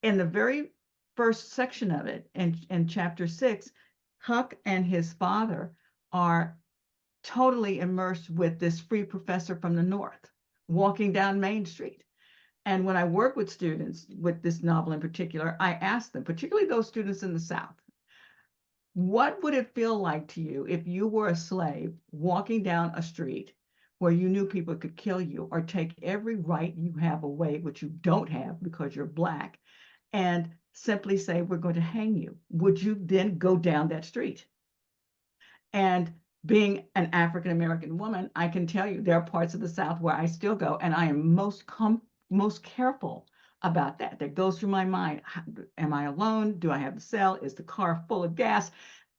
In the very first section of it, in chapter 6, Huck and his father are totally immersed with this free professor from the North walking down Main Street. And when I work with students with this novel in particular, I ask them, particularly those students in the South, what would it feel like to you if you were a slave walking down a street where you knew people could kill you or take every right you have away, which you don't have because you're Black, and simply say, we're going to hang you? Would you then go down that street? And being an African-American woman, I can tell you there are parts of the South where I still go, and I am most careful about that. That goes through my mind. Am I alone? Do I have the cell? Is the car full of gas?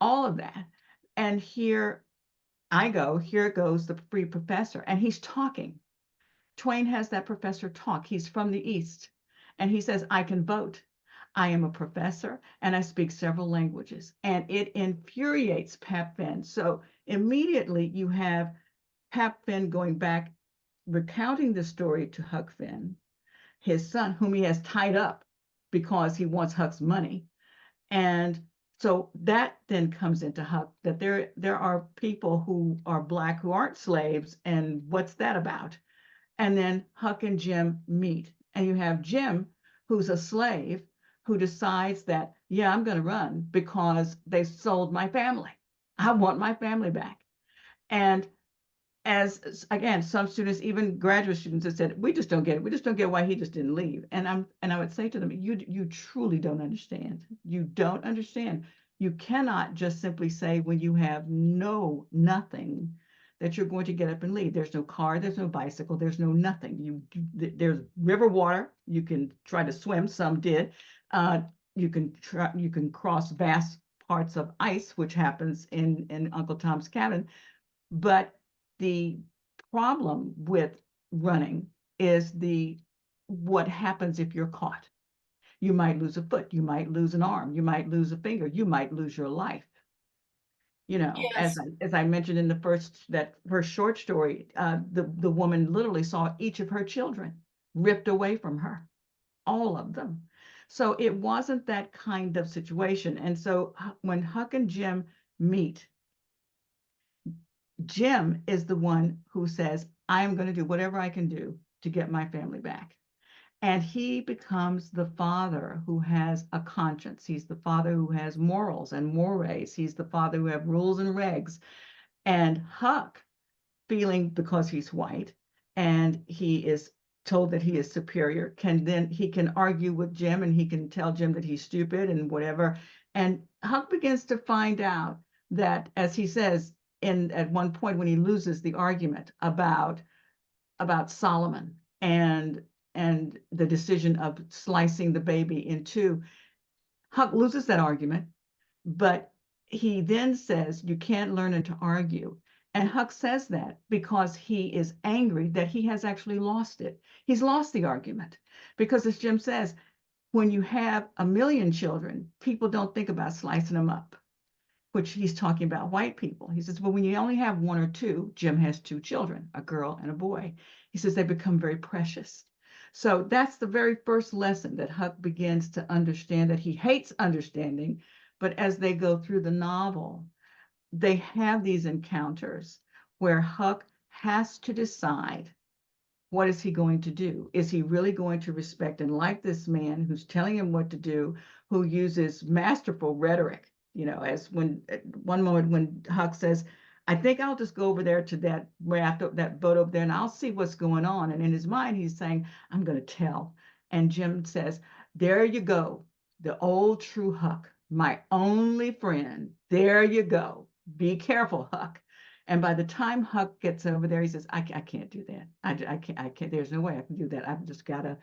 All of that. And here I go, here goes the free professor, and he's talking. Twain has that professor talk. He's from the East, and he says, I can vote. I am a professor, and I speak several languages. And it infuriates Pap Finn. So immediately you have Pap Finn going back, recounting the story to Huck Finn, his son, whom he has tied up because he wants Huck's money. And so that then comes into Huck, that there are people who are Black who aren't slaves, and what's that about? And then Huck and Jim meet, and you have Jim, who's a slave, who decides that, yeah, I'm going to run because they sold my family. I want my family back. And as again, some students, even graduate students, have said, we just don't get it. We just don't get why he just didn't leave. And I would say to them, you truly don't understand. You don't understand. You cannot just simply say when you have nothing that you're going to get up and leave. There's no car, there's no bicycle, there's no nothing. There's river water. You can try to swim. Some did. You can cross vast parts of ice, which happens in Uncle Tom's Cabin. But the problem with running is what happens if you're caught. You might lose a foot, you might lose an arm, you might lose a finger, you might lose your life. You know, Yes. as I mentioned in that first short story, the woman literally saw each of her children ripped away from her, all of them. So it wasn't that kind of situation. And so when Huck and Jim meet, Jim is the one who says, I'm going to do whatever I can do to get my family back. And he becomes the father who has a conscience. He's the father who has morals and mores. He's the father who has rules and regs. And Huck, feeling because he's white and he is told that he is superior, he can argue with Jim and he can tell Jim that he's stupid and whatever. And Huck begins to find out that, as he says at one point when he loses the argument about Solomon and the decision of slicing the baby in two, Huck loses that argument, but he then says, you can't learn to argue. And Huck says that because he is angry that he has actually lost it. He's lost the argument because, as Jim says, when you have 1 million children, people don't think about slicing them up, which he's talking about white people. He says, well, when you only have 1 or 2, Jim has 2 children, a girl and a boy. He says they become very precious. So that's the very first lesson that Huck begins to understand, that he hates understanding. But as they go through the novel, they have these encounters where Huck has to decide, what is he going to do? Is he really going to respect and like this man who's telling him what to do, who uses masterful rhetoric? You know, as when at one moment when Huck says, I think I'll just go over there to that raft, that boat over there, and I'll see what's going on. And in his mind, he's saying, I'm going to tell. And Jim says, there you go. The old true Huck, my only friend. There you go. Be careful, Huck. And by the time Huck gets over there, he says, I can't do that. I can't, there's no way I can do that.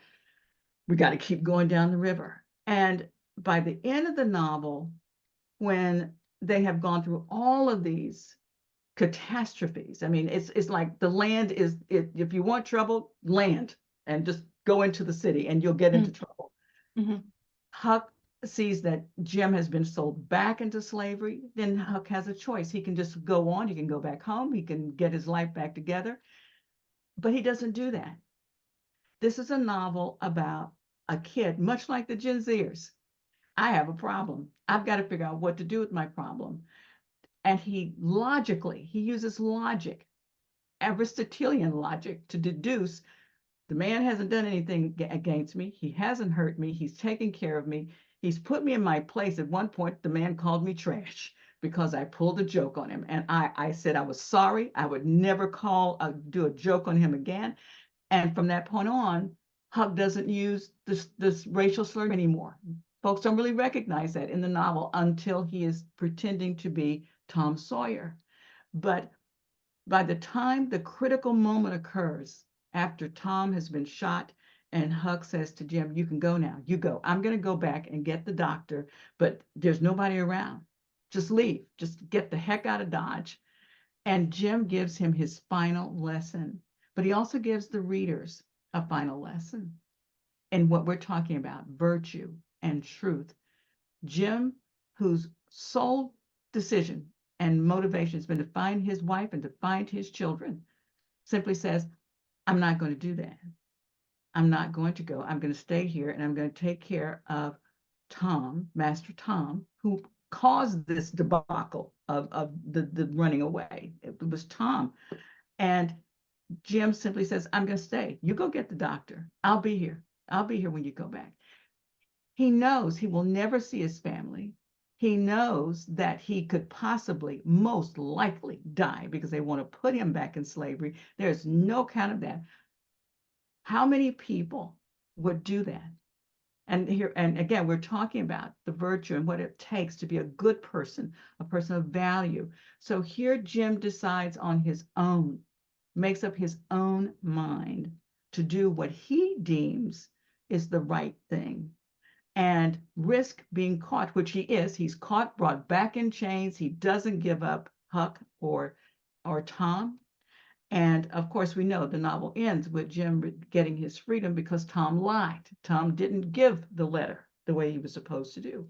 We got to keep going down the river. And by the end of the novel, when they have gone through all of these catastrophes, I mean, it's like the land is, if you want trouble, land and just go into the city and you'll get into trouble. Huck sees that Jim has been sold back into slavery. Then Huck has a choice. He can just go on. He can go back home. He can get his life back together. But he doesn't do that. This is a novel about a kid, much like the Desrosiers. I have a problem. I've got to figure out what to do with my problem. And he uses logic, Aristotelian logic, to deduce the man hasn't done anything against me. He hasn't hurt me. He's taken care of me. He's put me in my place. At one point, the man called me trash because I pulled a joke on him. And I said I was sorry. I would never do a joke on him again. And from that point on, Huck doesn't use this racial slur anymore. Folks don't really recognize that in the novel until he is pretending to be Tom Sawyer. But by the time the critical moment occurs, after Tom has been shot and Huck says to Jim, you can go now, you go. I'm going to go back and get the doctor, but there's nobody around. Just leave, just get the heck out of Dodge. And Jim gives him his final lesson, but he also gives the readers a final lesson in what we're talking about, virtue and truth. Jim, whose sole decision and motivation has been to find his wife and to find his children, simply says, I'm not going to do that. I'm not going to go. I'm going to stay here and I'm going to take care of Tom, Master Tom, who caused this debacle of the running away. It was Tom. And Jim simply says, I'm going to stay. You go get the doctor. I'll be here. I'll be here when you go back. He knows he will never see his family. He knows that he could possibly, most likely, die because they want to put him back in slavery. There's no count of that. How many people would do that? And here, and again, we're talking about the virtue and what it takes to be a good person, a person of value. So here Jim decides on his own, makes up his own mind to do what he deems is the right thing and risk being caught, which he is. He's caught, brought back in chains. He doesn't give up Huck or Tom. And of course, we know the novel ends with Jim getting his freedom because Tom lied. Tom didn't give the letter the way he was supposed to do.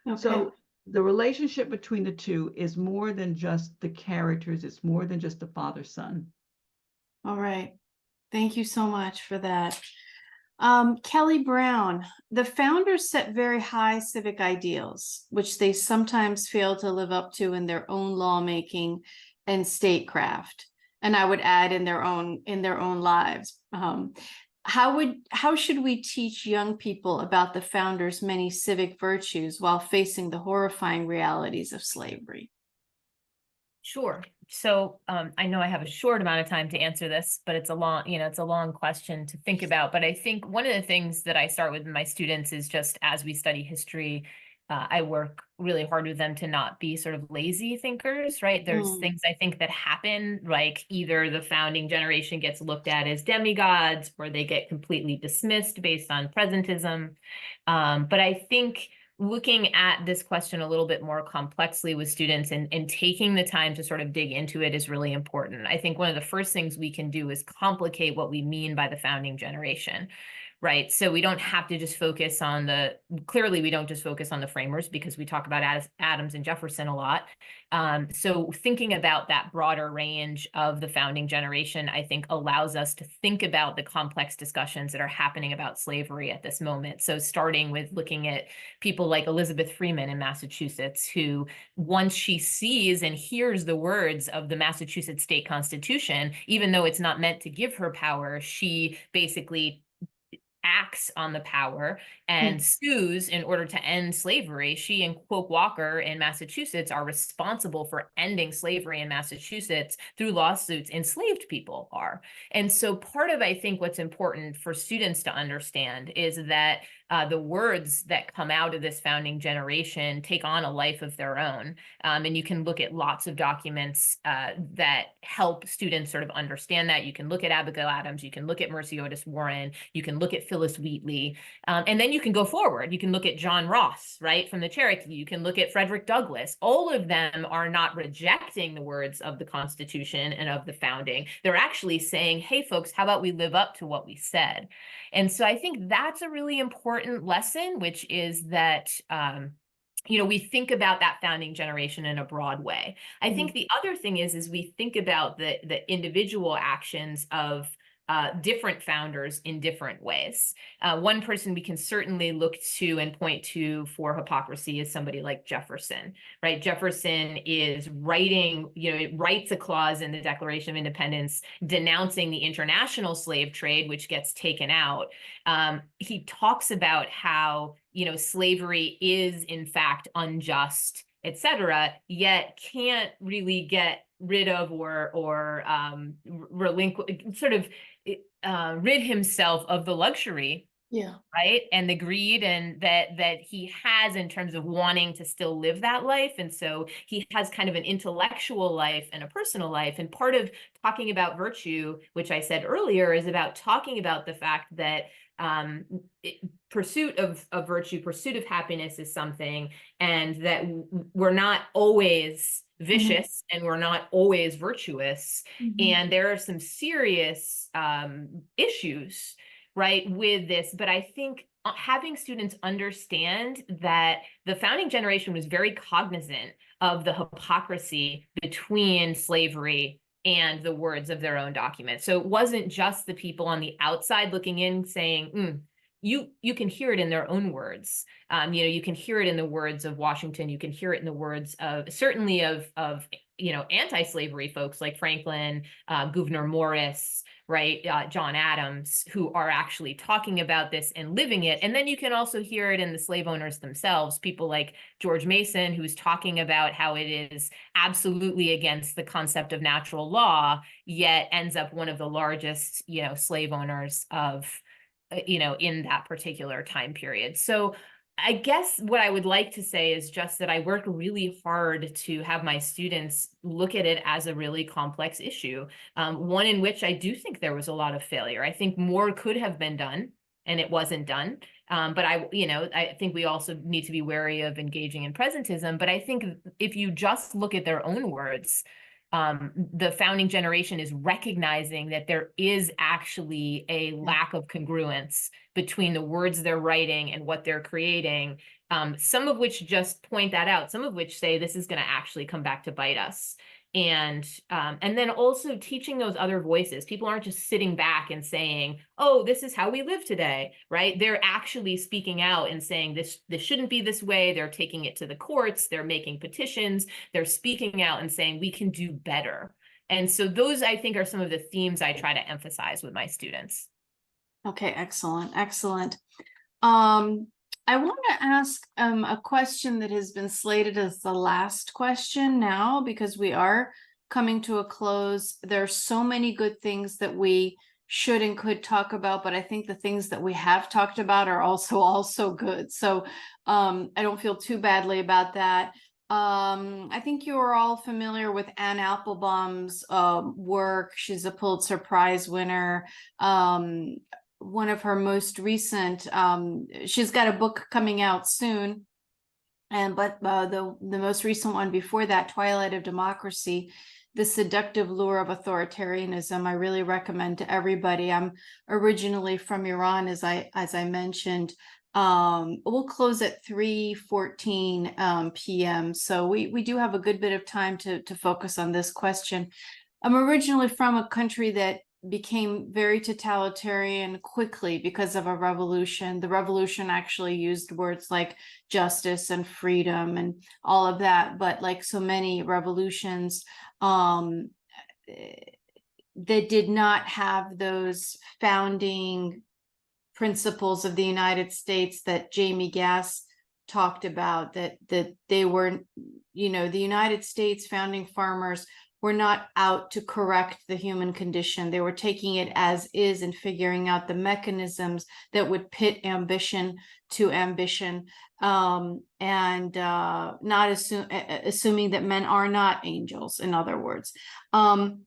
Okay. So the relationship between the two is more than just the characters. It's more than just the father-son. All right. Thank you so much for that. Kelley Brown, the founders set very high civic ideals, which they sometimes fail to live up to in their own lawmaking and statecraft. And I would add in their own lives. How should we teach young people about the founders' many civic virtues while facing the horrifying realities of slavery? Sure. So I know I have a short amount of time to answer this, but it's a long question to think about. But I think one of the things that I start with my students is just as we study history, I work really hard with them to not be sort of lazy thinkers, right? There's things I think that happen, like either the founding generation gets looked at as demigods or they get completely dismissed based on presentism. But I think looking at this question a little bit more complexly with students and taking the time to sort of dig into it is really important. I think one of the first things we can do is complicate what we mean by the founding generation, right? So we don't have to just focus on clearly we don't just focus on the framers because we talk about Adams and Jefferson a lot. So thinking about that broader range of the founding generation, I think allows us to think about the complex discussions that are happening about slavery at this moment. So starting with looking at people like Elizabeth Freeman in Massachusetts, who once she sees and hears the words of the Massachusetts state constitution, even though it's not meant to give her power, she basically acts on the power and sues in order to end slavery. She and Quoke Walker in Massachusetts are responsible for ending slavery in Massachusetts through lawsuits enslaved people are. And so part of, I think, what's important for students to understand is that the words that come out of this founding generation take on a life of their own. And you can look at lots of documents that help students sort of understand that. You can look at Abigail Adams, you can look at Mercy Otis Warren, you can look at Phyllis Wheatley, and then you can go forward. You can look at John Ross, right, from the Cherokee. You can look at Frederick Douglass. All of them are not rejecting the words of the Constitution and of the founding. They're actually saying, hey, folks, how about we live up to what we said? And so I think that's a really important lesson, which is that we think about that founding generation in a broad way. I think the other thing is we think about the individual actions of different founders in different ways. One person we can certainly look to and point to for hypocrisy is somebody like Jefferson, right? Jefferson is writes a clause in the Declaration of Independence denouncing the international slave trade, which gets taken out. He talks about how, slavery is in fact unjust, etc., yet can't really get rid of or relinquish, sort of rid himself of the luxury, right, and the greed and that he has in terms of wanting to still live that life. And so he has kind of an intellectual life and a personal life. And part of talking about virtue, which I said earlier, is about talking about the fact that pursuit of virtue, pursuit of happiness is something, and that we're not always vicious and we're not always virtuous. And there are some serious issues, right, with this. But I think having students understand that the founding generation was very cognizant of the hypocrisy between slavery and the words of their own document. So it wasn't just the people on the outside looking in saying, you can hear it in their own words. You can hear it in the words of Washington. You can hear it in the words of certainly of anti-slavery folks like Franklin, Gouverneur Morris, right, John Adams, who are actually talking about this and living it. And then you can also hear it in the slave owners themselves, people like George Mason, who's talking about how it is absolutely against the concept of natural law, yet ends up one of the largest, slave owners of in that particular time period. So I guess what I would like to say is just that I work really hard to have my students look at it as a really complex issue, one in which I do think there was a lot of failure. I think more could have been done, and it wasn't done. But I think we also need to be wary of engaging in presentism. But I think if you just look at their own words, the founding generation is recognizing that there is actually a lack of congruence between the words they're writing and what they're creating, some of which just point that out, some of which say this is going to actually come back to bite us. And then also teaching those other voices. People aren't just sitting back and saying, oh, this is how we live today, right? They're actually speaking out and saying this shouldn't be this way. They're taking it to the courts. They're making petitions. They're speaking out and saying we can do better. And so those, I think, are some of the themes I try to emphasize with my students. Okay, excellent, excellent. I want to ask a question that has been slated as the last question now, because we are coming to a close. There's so many good things that we should and could talk about, but I think the things that we have talked about are also good. So I don't feel too badly about that. I think you are all familiar with Anne Applebaum's work. She's a Pulitzer Prize winner. One of her most recent, she's got a book coming out soon, but the most recent one before that, Twilight of Democracy, The Seductive Lure of Authoritarianism, I really recommend to everybody. I'm originally from Iran, as I mentioned. We'll close at 3:14 p.m. So we do have a good bit of time to focus on this question. I'm originally from a country that became very totalitarian quickly because of a revolution. The revolution actually used words like justice and freedom and all of that, but like so many revolutions, that did not have those founding principles of the United States that Jamie Gass talked about, that they were, the United States founding farmers were not out to correct the human condition. They were taking it as is and figuring out the mechanisms that would pit ambition to ambition, and not assuming that men are not angels, in other words. And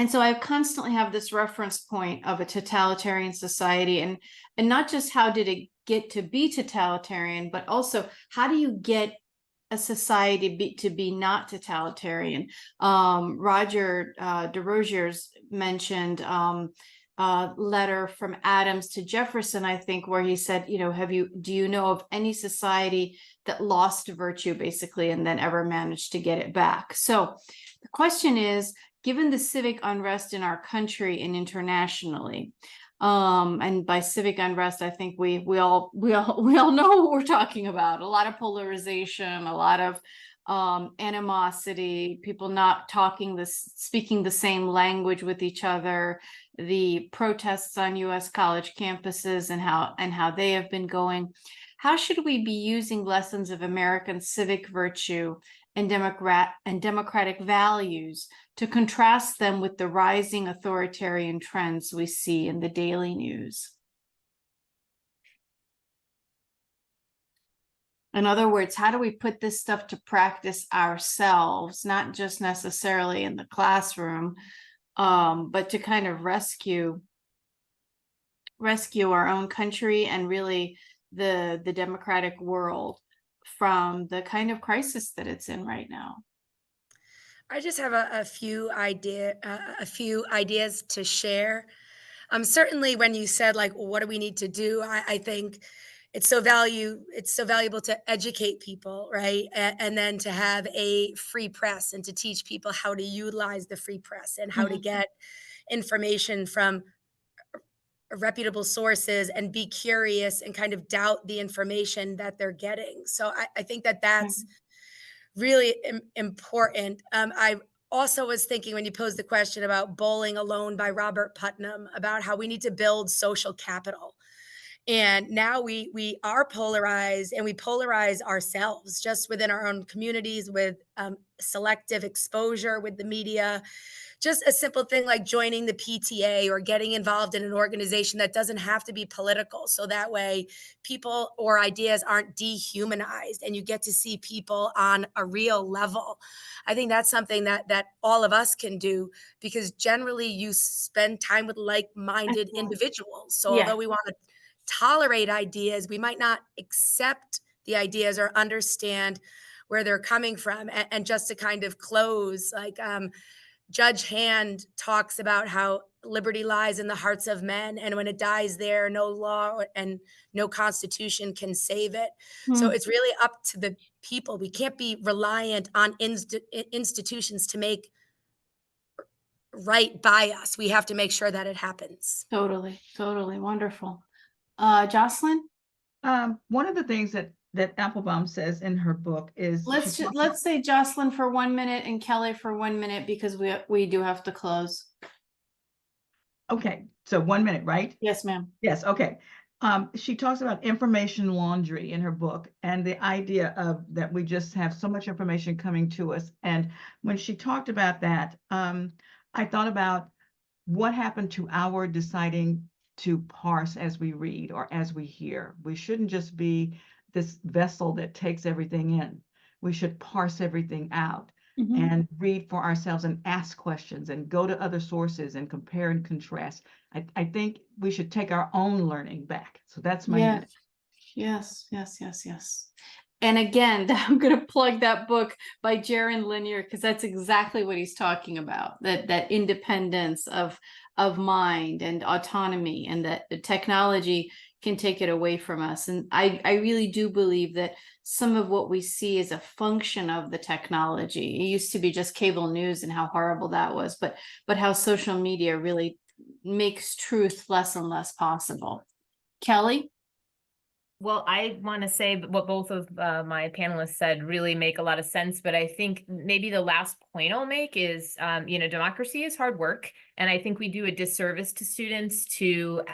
so I constantly have this reference point of a totalitarian society, and not just how did it get to be totalitarian, but also how do you get a society to be not totalitarian. Roger Desrosiers mentioned a letter from Adams to Jefferson, I think, where he said, do you know of any society that lost virtue, basically, and then ever managed to get it back? So the question is, given the civic unrest in our country and internationally, and by civic unrest, I think we all know what we're talking about. A lot of polarization, a lot of animosity, people not speaking the same language with each other, the protests on U.S. college campuses and how they have been going. How should we be using lessons of American civic virtue and democratic values to contrast them with the rising authoritarian trends we see in the daily news? In other words, how do we put this stuff to practice ourselves, not just necessarily in the classroom, but to kind of rescue our own country and really the democratic world from the kind of crisis that it's in right now? I just have a few ideas to share. Certainly, when you said what do we need to do, I think it's so valuable to educate people, right? And then to have a free press and to teach people how to utilize the free press and how to get information from reputable sources and be curious and kind of doubt the information that they're getting. So I think that's really important. I also was thinking, when you posed the question about Bowling Alone by Robert Putnam, about how we need to build social capital. And now we are polarized, and we polarize ourselves just within our own communities with selective exposure with the media. Just a simple thing like joining the PTA or getting involved in an organization that doesn't have to be political. So that way people or ideas aren't dehumanized and you get to see people on a real level. I think that's something that all of us can do, because generally you spend time with like-minded individuals. So Yeah. although we want to tolerate ideas, we might not accept the ideas or understand where they're coming from. And just to kind of close, like Judge Hand talks about how liberty lies in the hearts of men, and when it dies there, no law and no constitution can save it. So it's really up to the people. We can't be reliant on institutions to make right by us. We have to make sure that it happens. Totally, totally wonderful. Jocelyn, One of the things that Applebaum says in her book is let's say Jocelyn for 1 minute and Kelley for 1 minute, because we do have to close. Okay, so 1 minute, right? Yes, ma'am. Yes, okay. She talks about information laundry in her book, and the idea of that we just have so much information coming to us. And when she talked about that, I thought about what happened to our deciding to parse as we read or as we hear. We shouldn't just be this vessel that takes everything in. We should parse everything out and read for ourselves and ask questions and go to other sources and compare and contrast. I think we should take our own learning back. So that's my minute. Yes. And again, I'm going to plug that book by Jaron Lanier, because that's exactly what he's talking about, that independence of mind and autonomy, and that the technology can take it away from us. And I really do believe that some of what we see is a function of the technology. It used to be just cable news and how horrible that was, but how social media really makes truth less and less possible. Kelley? Well, I want to say what both of my panelists said really make a lot of sense, but I think maybe the last point I'll make is, democracy is hard work. And I think we do a disservice to students to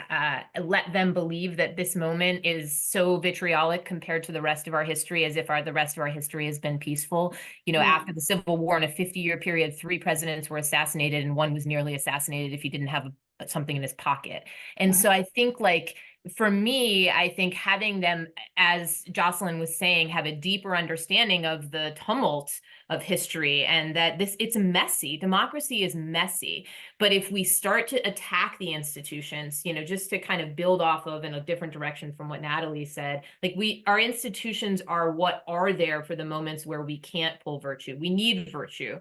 let them believe that this moment is so vitriolic compared to the rest of our history, as if the rest of our history has been peaceful. After the Civil War, in a 50-year period, 3 presidents were assassinated, and 1 was nearly assassinated if he didn't have something in his pocket. And so I think, for me, I think having them, as Jocelyn was saying, have a deeper understanding of the tumult of history, and that it's messy. Democracy is messy. But if we start to attack the institutions, just to kind of build off of in a different direction from what Natalie said, our institutions are what are there for the moments where we can't pull virtue. We need virtue,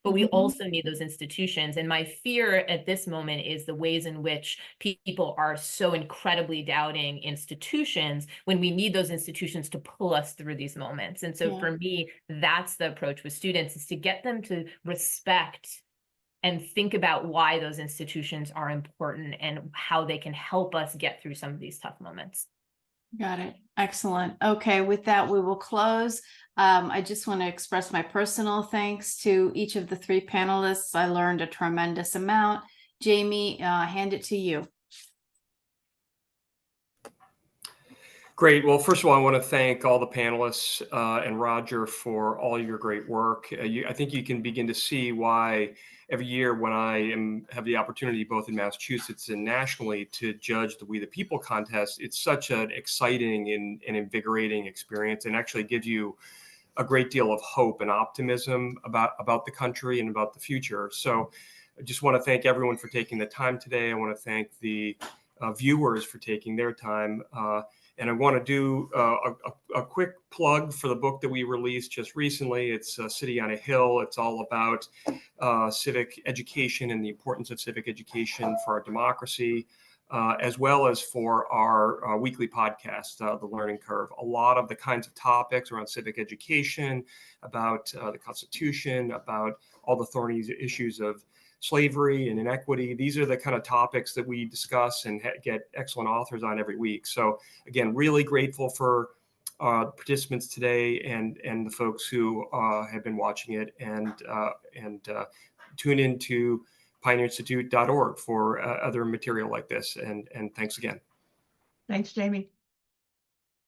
but we also need those institutions. And my fear at this moment is the ways in which people are so incredibly doubting institutions when we need those institutions to pull us through these moments. And so for me, that's the approach with students, is to get them to respect and think about why those institutions are important and how they can help us get through some of these tough moments. Got it. Excellent. Okay, with that, we will close. I just want to express my personal thanks to each of the 3 panelists. I learned a tremendous amount. Jamie, hand it to you. Great. Well, first of all, I want to thank all the panelists and Roger for all your great work. I think you can begin to see why every year when I have the opportunity, both in Massachusetts and nationally, to judge the We the People contest, it's such an exciting and invigorating experience, and actually gives you a great deal of hope and optimism about the country and about the future. So I just want to thank everyone for taking the time today. I want to thank the viewers for taking their time. And I want to do a quick plug for the book that we released just recently. It's City on a Hill. It's all about civic education and the importance of civic education for our democracy, as well as for our weekly podcast, The Learning Curve. A lot of the kinds of topics around civic education, about the Constitution, about all the thorny issues of slavery and inequity. These are the kind of topics that we discuss and get excellent authors on every week. So again, really grateful for participants today and the folks who have been watching it, and tune into pioneerinstitute.org for other material like this. And thanks again. Thanks, Jamie.